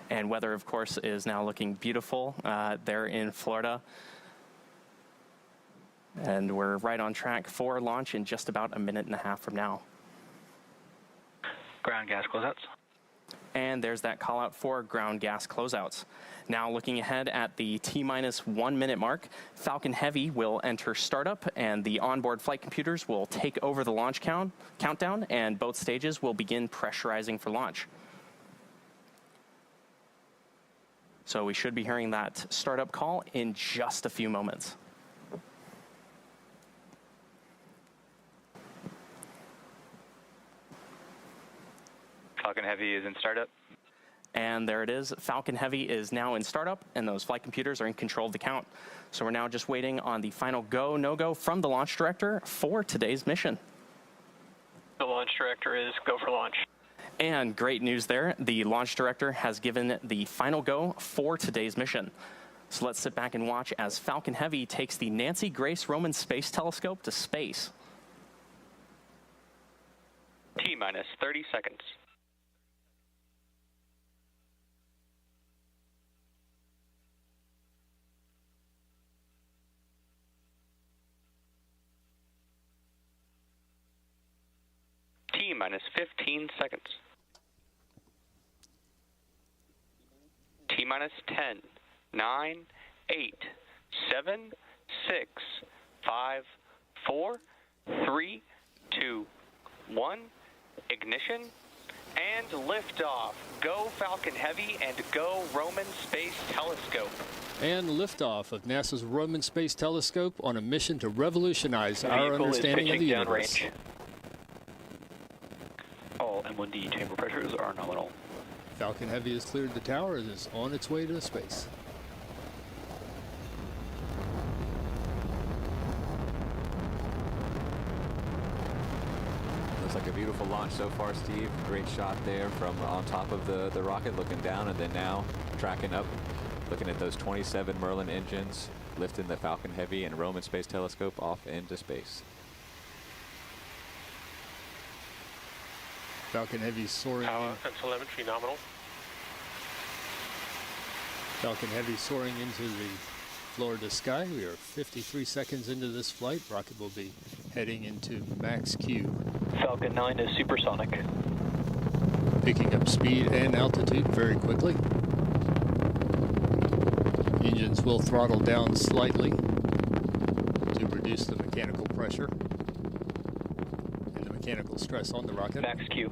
A: And weather, of course, is now looking beautiful there in Florida. And we're right on track for launch in just about a minute and a half from now.
H: Ground gas closeouts.
A: And there's that call out for ground gas closeouts. Now looking ahead at the T-minus 1 minute mark, Falcon Heavy will enter startup and the onboard flight computers will take over the launch countdown and both stages will begin pressurizing for launch. So we should be hearing that startup call in just a few moments.
H: Falcon Heavy is in startup.
A: And there it is. Falcon Heavy is now in startup, and those flight computers are in control of the count. So we're now just waiting on the final go, no-go from the launch director for today's mission.
M: The launch director is go for launch.
A: And great news there. The launch director has given the final go for today's mission. So let's sit back and watch as Falcon Heavy takes the Nancy Grace Roman Space Telescope to space.
M: T-minus 30 seconds. T-minus 15 seconds. T-minus 10, 9, 8, 7, 6, 5, 4, 3, 2, 1. Ignition and liftoff. Go Falcon Heavy and go Roman Space Telescope.
F: And liftoff of NASA's Roman Space Telescope on a mission to revolutionize our understanding of the universe.
M: Downrange. M1D chamber pressures are nominal.
F: Falcon Heavy has cleared the tower and is on its way to space.
G: Looks like a beautiful launch so far, Steve. Great shot there from on top of the rocket, looking down, and then now tracking up, looking at those 27 Merlin engines, lifting the Falcon Heavy and Roman Space Telescope off into space.
F: Falcon Heavy soaring.
M: Power and telemetry nominal.
F: Falcon Heavy soaring into the Florida sky. We are 53 seconds into this flight. Rocket will be heading into max Q.
M: Falcon 9 is supersonic.
F: Picking up speed and altitude very quickly. Engines will throttle down slightly to reduce the mechanical pressure and the mechanical stress on the rocket.
M: Max Q.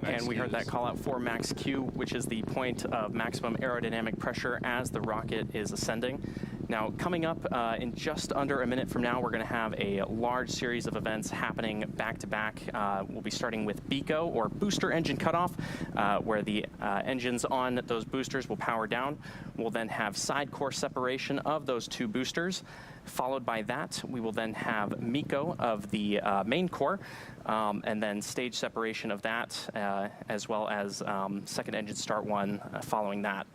A: And we heard that call out for max Q, which is the point of maximum aerodynamic pressure as the rocket is ascending. Now, coming up in just under a minute from now, we're going to have a large series of events happening back to back. We'll be starting with BECO, or booster engine cutoff, where the engines on those boosters will power down. We'll then have side core separation of those two boosters. Followed by that, we will then have MECO of the main core, and then stage separation of that, as well as second engine start one following that.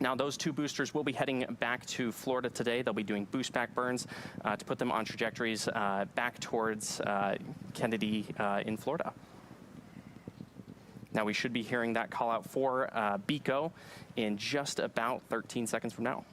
A: Now, those two boosters will be heading back to Florida today. They'll be doing boost back burns to put them on trajectories back towards Kennedy in Florida. Now, we should be hearing that call out for BECO in just about 13 seconds from now.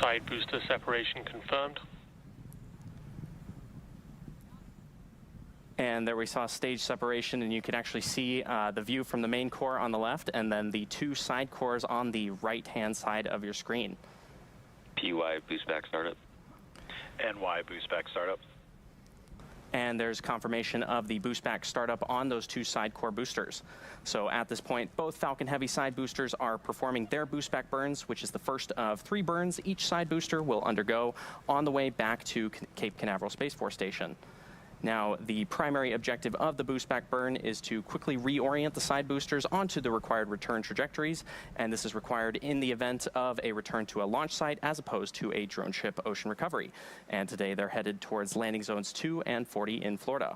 M: Side booster separation confirmed.
A: And there we saw stage separation, and you can actually see the view from the main core on the left, and then the two side cores on the right-hand side of your screen.
H: PY boost back startup. NY boost back startup.
A: And there's confirmation of the boost back startup on those two side core boosters. So at this point, both Falcon Heavy side boosters are performing their boost back burns, which is the first of 3 burns each side booster will undergo on the way back to Cape Canaveral Space Force Station. Now, the primary objective of the boost back burn is to quickly reorient the side boosters onto the required return trajectories, and this is required in the event of a return to a launch site as opposed to a drone ship ocean recovery. And today they're headed towards landing zones 2 and 40 in Florida.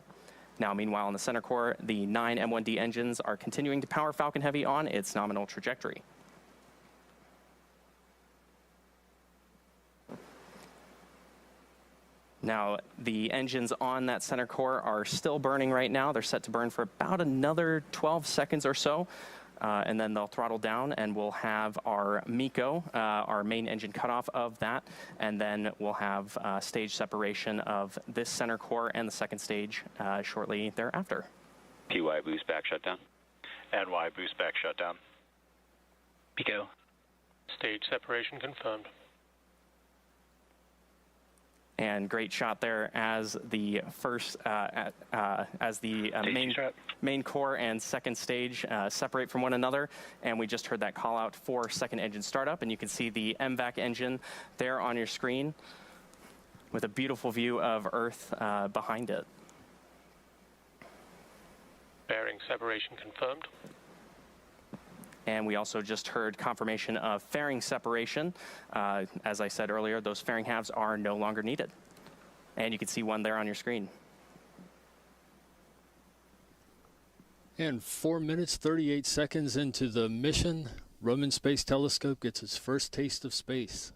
A: Now, meanwhile, in the center core, the 9 M1D engines are continuing to power Falcon Heavy on its nominal trajectory. Now, the engines on that center core are still burning right now. They're set to burn for about another 12 seconds or so, and then they'll throttle down, and we'll have our MECO, our main engine cutoff of that, and then we'll have stage separation of this center core and the second stage shortly thereafter.
H: PY boost back shutdown. NY boost back shutdown.
M: BECO. Stage separation confirmed.
A: And great shot there as the first, main core and second stage separate from one another. And we just heard that call out for second engine startup. And you can see the MVAC engine there on your screen with a beautiful view of Earth behind it.
M: Bearing separation confirmed.
A: And we also just heard confirmation of fairing separation. As I said earlier, those fairing halves are no longer needed. And you can see one there on your screen.
F: And 4 minutes, 38 seconds into the mission, Roman Space Telescope gets its first taste of space.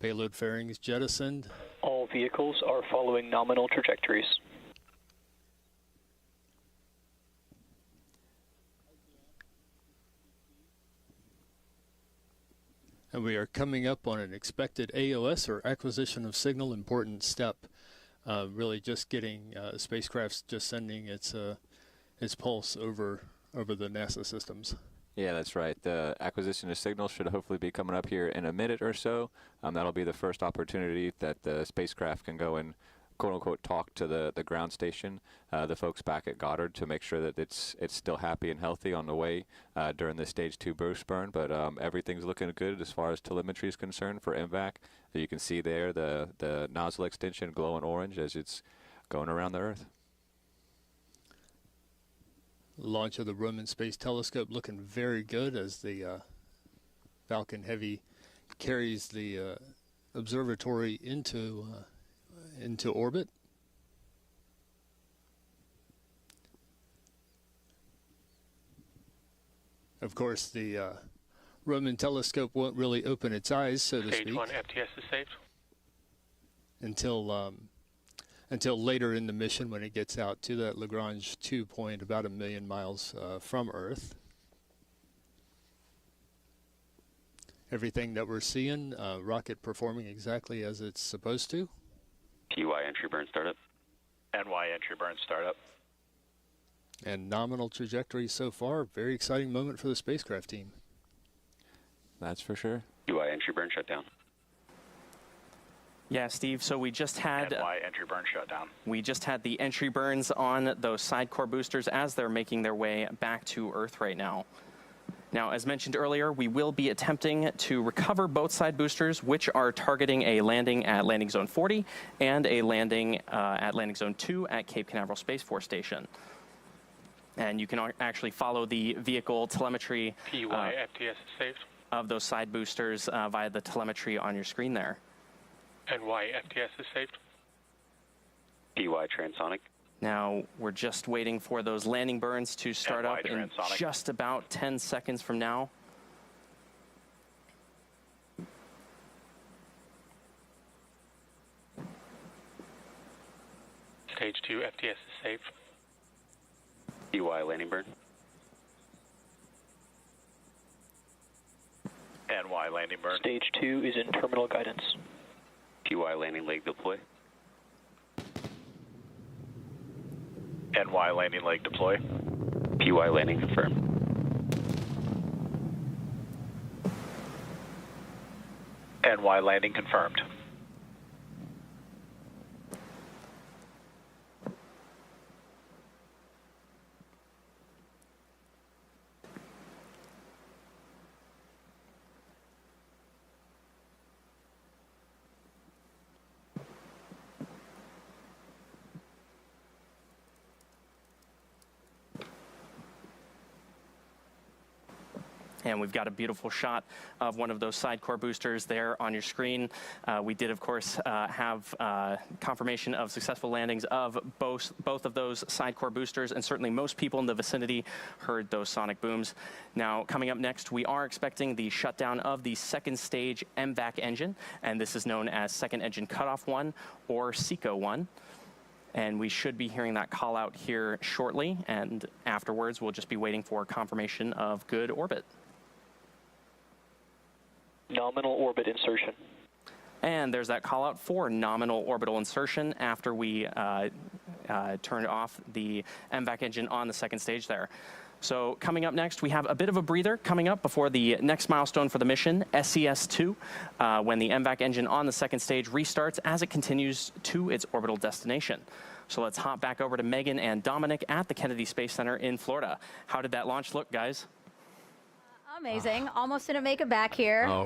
F: Payload fairings jettisoned.
M: All vehicles are following nominal trajectories.
F: And we are coming up on an expected AOS, or acquisition of signal, important step. Really just getting spacecraft's just sending its pulse over the NASA systems.
G: Yeah, that's right. The acquisition of signals should hopefully be coming up here in a minute or so. That'll be the first opportunity that the spacecraft can go and quote-unquote talk to the ground station, the folks back at Goddard, to make sure that it's still happy and healthy on the way during the stage 2 boost burn. But everything's looking good as far as telemetry is concerned for MVAC. You can see there the nozzle extension glowing orange as it's going around the Earth.
F: Launch of the Roman Space Telescope looking very good as the Falcon Heavy carries the observatory into orbit. Of course, the Roman telescope won't really open its eyes, so to speak.
M: Stage 1 FTS is saved.
F: Until later in the mission when it gets out to that Lagrange 2 point about 1 million miles from Earth. Everything that we're seeing, rocket performing exactly as it's supposed to.
H: PY entry burn startup.
M: NY entry burn startup.
F: And nominal trajectory so far. Very exciting moment for the spacecraft team.
G: That's for sure.
H: PY entry burn shutdown.
A: Yeah, Steve, so we just had
M: entry burn shutdown.
A: We just had the entry burns on those side core boosters as they're making their way back to Earth right now. Now, as mentioned earlier, we will be attempting to recover both side boosters, which are targeting a landing at landing zone 40 and a landing at landing zone 2 at Cape Canaveral Space Force Station. And you can actually follow the vehicle telemetry
M: PY FTS is saved.
A: of those side boosters via the telemetry on your screen there.
M: NY FTS is saved.
H: PY transonic.
A: Now, we're just waiting for those landing burns to start
M: NY
A: up in
M: transonic.
A: just about 10 seconds from now.
M: Stage 2 FTS is saved.
H: PY landing burn.
M: NY landing burn.
N: Stage 2 is in terminal guidance.
H: PY landing leg deploy.
M: NY landing leg deploy.
H: PY landing confirmed.
M: NY landing confirmed.
A: And we've got a beautiful shot of one of those side core boosters there on your screen. We did, of course, have confirmation of successful landings of both of those side core boosters, and certainly most people in the vicinity heard those sonic booms. Now, coming up next, we are expecting the shutdown of the second stage MVAC engine, and this is known as Second Engine Cutoff 1 or SECO 1. And we should be hearing that call out here shortly, and afterwards we'll just be waiting for confirmation of good orbit.
N: Nominal orbit insertion.
A: And there's that call out for nominal orbital insertion after we turned off the MVAC engine on the second stage there. So coming up next, we have a bit of a breather coming up before the next milestone for the mission, SES-2, when the MVAC engine on the second stage restarts as it continues to its orbital destination. So let's hop back over to Megan and Dominic at the Kennedy Space Center in Florida. How did that launch look, guys?
B: Amazing. Almost didn't make it back here.
C: Oh.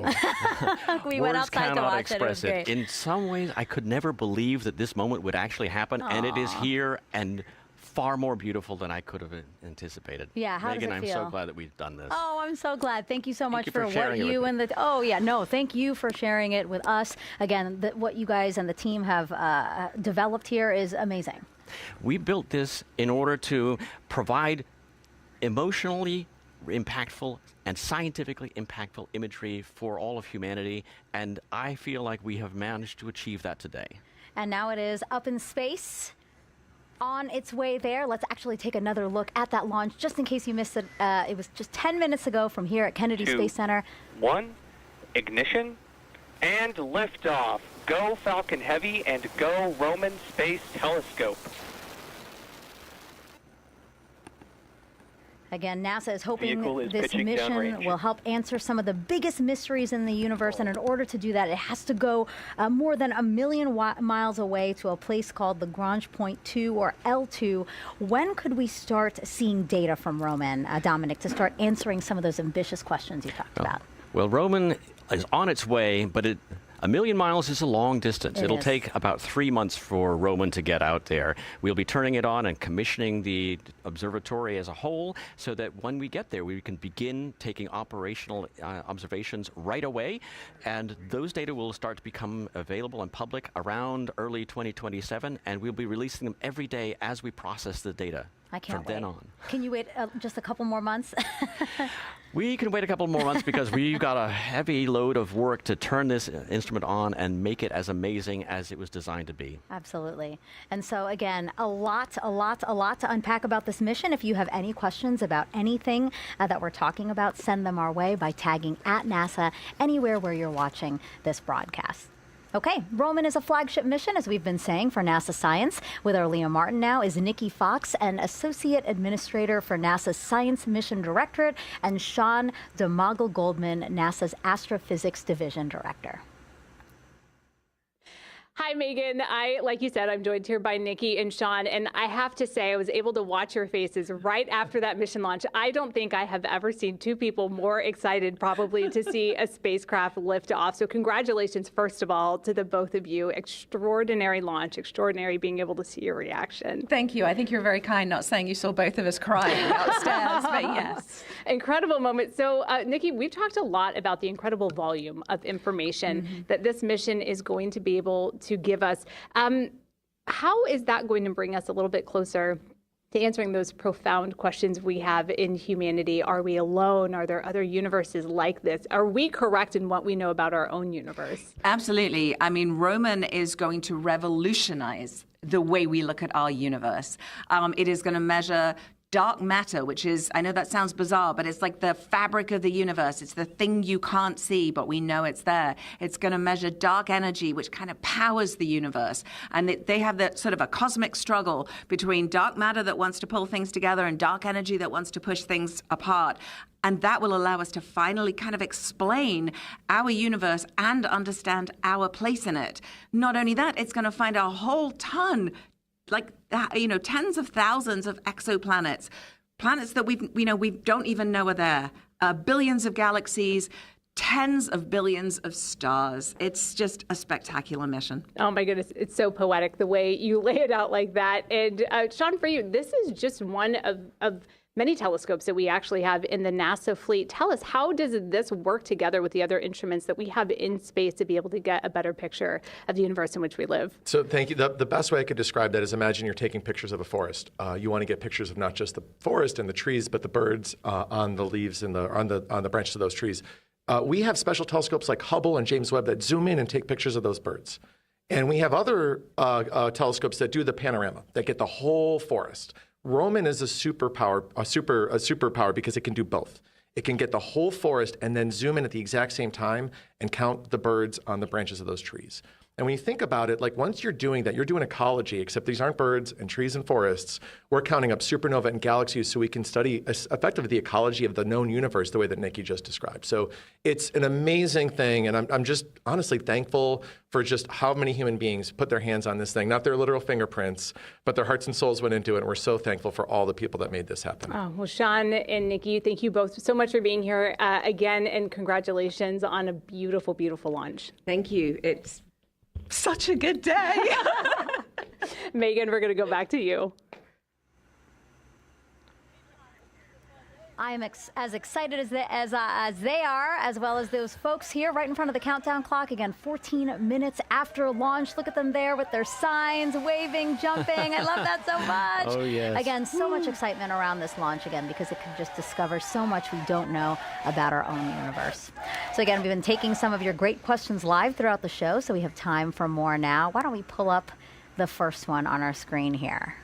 B: We went outside to watch it. It was great.
C: In some ways, I could never believe that this moment would actually happen, and it is here and far more beautiful than I could have anticipated.
B: Yeah, how
C: Megan,
B: does it
C: I'm
B: feel?
C: so glad that we've done this.
B: Oh, I'm so glad. Thank you so much
C: you
B: for
C: for sharing
B: what
C: it
B: you
C: with
B: and the. Oh yeah, no, thank you for sharing it with us. Again, what you guys and the team have developed here is amazing.
C: We built this in order to provide emotionally impactful and scientifically impactful imagery for all of humanity, and I feel like we have managed to achieve that today.
B: And now it is up in space, on its way there. Let's actually take another look at that launch, just in case you missed it. It was just 10 minutes ago from here at Kennedy Space Center.
O: 1, ignition, and liftoff. Go Falcon Heavy and go Roman Space Telescope.
B: Again, NASA is hoping
N: Vehicle is
B: this
N: pitching
B: mission
N: downrange.
B: will help answer some of the biggest mysteries in the universe. And in order to do that, it has to go more than 1 million miles away to a place called Lagrange Point 2, or L2. When could we start seeing data from Roman, Dominic, to start answering some of those ambitious questions you talked about?
C: Well, Roman is on its way, but 1 million miles is a long distance. It'll take about 3 months for Roman to get out there. We'll be turning it on and commissioning the observatory as a whole so that when we get there, we can begin taking operational observations right away. And those data will start to become available and public around early 2027, and we'll be releasing them every day as we process the data.
B: I can't
C: from then on.
B: Can you wait just a couple more months?
C: We can wait a couple more months because we've got a heavy load of work to turn this instrument on and make it as amazing as it was designed to be.
B: Absolutely. And so again, a lot to unpack about this mission. If you have any questions about anything that we're talking about, send them our way by tagging @NASA anywhere where you're watching this broadcast. Okay, Roman is a flagship mission, as we've been saying, for NASA Science. With our Leah Martin now is Nikki Fox, an Associate Administrator for NASA's Science Mission Directorate, and Sean DeMoggle-Goldman, NASA's Astrophysics Division Director.
D: Hi, Megan. Like you said, I'm joined here by Nikki and Sean, and I have to say I was able to watch your faces right after that mission launch. I don't think I have ever seen two people more excited probably to see a spacecraft lift off. So congratulations, first of all, to the both of you. Extraordinary launch, extraordinary being able to see your reaction.
P: Thank you. I think you're very kind not saying you saw both of us crying upstairs, but yes.
D: Incredible moment. So, Nikki, we've talked a lot about the incredible volume of information that this mission is going to be able to give us. How is that going to bring us a little bit closer to answering those profound questions we have in humanity? Are we alone? Are there other universes like this? Are we correct in what we know about our own universe?
P: Absolutely. I mean, Roman is going to revolutionize the way we look at our universe. It is going to measure dark matter, which is, I know that sounds bizarre, but it's like the fabric of the universe. It's the thing you can't see, but we know it's there. It's going to measure dark energy, which kind of powers the universe. And they have that sort of a cosmic struggle between dark matter that wants to pull things together and dark energy that wants to push things apart. And that will allow us to finally kind of explain our universe and understand our place in it. Not only that, it's going to find a whole ton, like, tens of thousands of exoplanets, planets that we don't even know are there, billions of galaxies, tens of billions of stars. It's just a spectacular mission.
D: Oh my goodness, it's so poetic the way you lay it out like that. And Sean, for you, this is just one of many telescopes that we actually have in the NASA fleet. Tell us, how does this work together with the other instruments that we have in space to be able to get a better picture of the universe in which we live?
Q: So thank you. The best way I could describe that is, imagine you're taking pictures of a forest. You want to get pictures of not just the forest and the trees, but the birds on the leaves and on the branches of those trees. We have special telescopes like Hubble and James Webb that zoom in and take pictures of those birds. And we have other telescopes that do the panorama, that get the whole forest. Roman is a superpower because it can do both. It can get the whole forest and then zoom in at the exact same time and count the birds on the branches of those trees. And when you think about it, like, once you're doing that, you're doing ecology, except these aren't birds and trees and forests. We're counting up supernova and galaxies so we can study effectively the ecology of the known universe the way that Nikki just described. So it's an amazing thing, and I'm just honestly thankful for just how many human beings put their hands on this thing, not their literal fingerprints, but their hearts and souls went into it, and we're so thankful for all the people that made this happen.
D: Oh, well, Sean and Nikki, thank you both so much for being here again, and congratulations on a beautiful, beautiful launch.
P: Thank you. It's such a good day.
D: Megan, we're going to go back to you.
B: I am as excited as they are, as well as those folks here right in front of the countdown clock. Again, 14 minutes after launch. Look at them there with their signs, waving, jumping. I love that so much.
C: Oh, yes.
B: Again, so much excitement around this launch, again, because it can just discover so much we don't know about our own universe. So again, we've been taking some of your great questions live throughout the show, so we have time for more now. Why don't we pull up the first one on our screen here?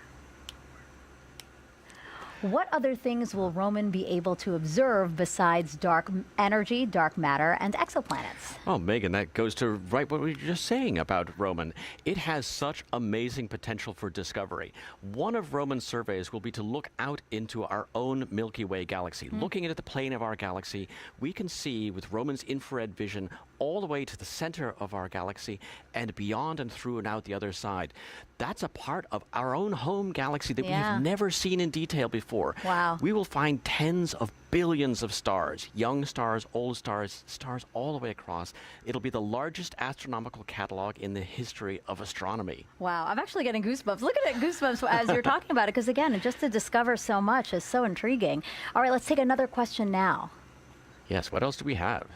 B: What other things will Roman be able to observe besides dark energy, dark matter, and exoplanets?
C: Oh, Megan, that goes to right what we were just saying about Roman. It has such amazing potential for discovery. One of Roman's surveys will be to look out into our own Milky Way galaxy. Looking into the plane of our galaxy, we can see with Roman's infrared vision all the way to the center of our galaxy and beyond and through and out the other side. That's a part of our own home galaxy that we've never seen in detail before.
B: Wow.
C: We will find tens of billions of stars, young stars, old stars, stars all the way across. It'll be the largest astronomical catalog in the history of astronomy.
B: Wow, I'm actually getting goosebumps. Look at it, goosebumps as you're talking about it, because again, just to discover so much is so intriguing. All right, let's take another question now.
C: Yes, what else do we have?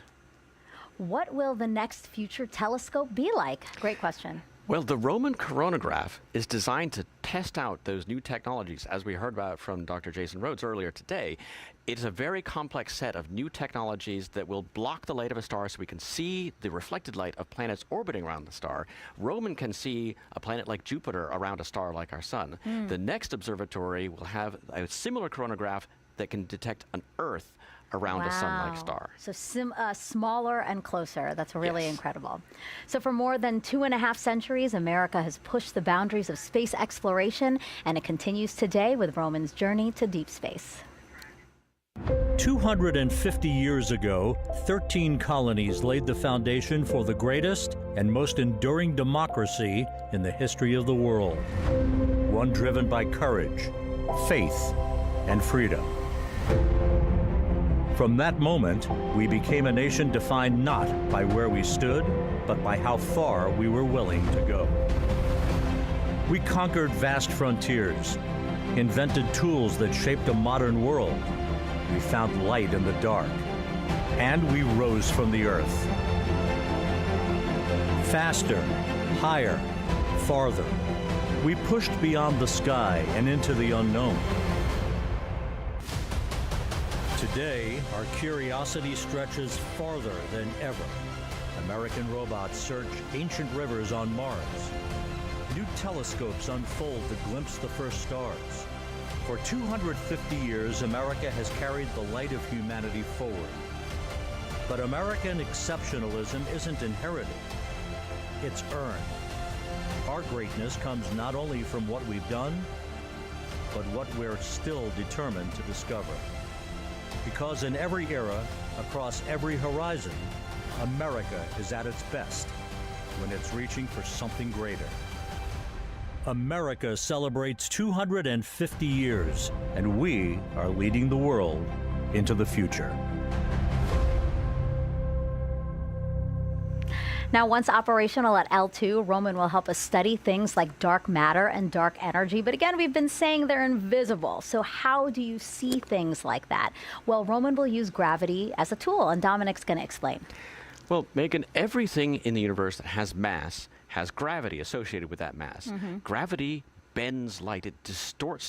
B: What will the next future telescope be like? Great question.
C: Well, the Roman coronagraph is designed to test out those new technologies, as we heard about from Dr. Jason Rhodes earlier today. It's a very complex set of new technologies that will block the light of a star so we can see the reflected light of planets orbiting around the star. Roman can see a planet like Jupiter around a star like our sun. The next observatory will have a similar coronagraph that can detect an Earth around a sun-like star.
B: So smaller and closer. That's really incredible. So for more than 2.5 centuries, America has pushed the boundaries of space exploration, and it continues today with Roman's journey to deep space.
R: 250 years ago, 13 colonies laid the foundation for the greatest and most enduring democracy in the history of the world. One driven by courage, faith, and freedom. From that moment, we became a nation defined not by where we stood, but by how far we were willing to go. We conquered vast frontiers, invented tools that shaped a modern world. We found light in the dark, and we rose from the earth. Faster, higher, farther. We pushed beyond the sky and into the unknown. Today, our curiosity stretches farther than ever. American robots search ancient rivers on Mars. New telescopes unfold to glimpse the first stars. For 250 years, America has carried the light of humanity forward. But American exceptionalism isn't inherited, it's earned. Our greatness comes not only from what we've done, but what we're still determined to discover. Because in every era, across every horizon, America is at its best when it's reaching for something greater. America celebrates 250 years, and we are leading the world into the future.
B: Now, once operational at L2, Roman will help us study things like dark matter and dark energy. But again, we've been saying they're invisible. So how do you see things like that? Well, Roman will use gravity as a tool, and Dominic's going to explain.
C: Well, Megan, everything in the universe that has mass has gravity associated with that mass. Gravity bends light, it distorts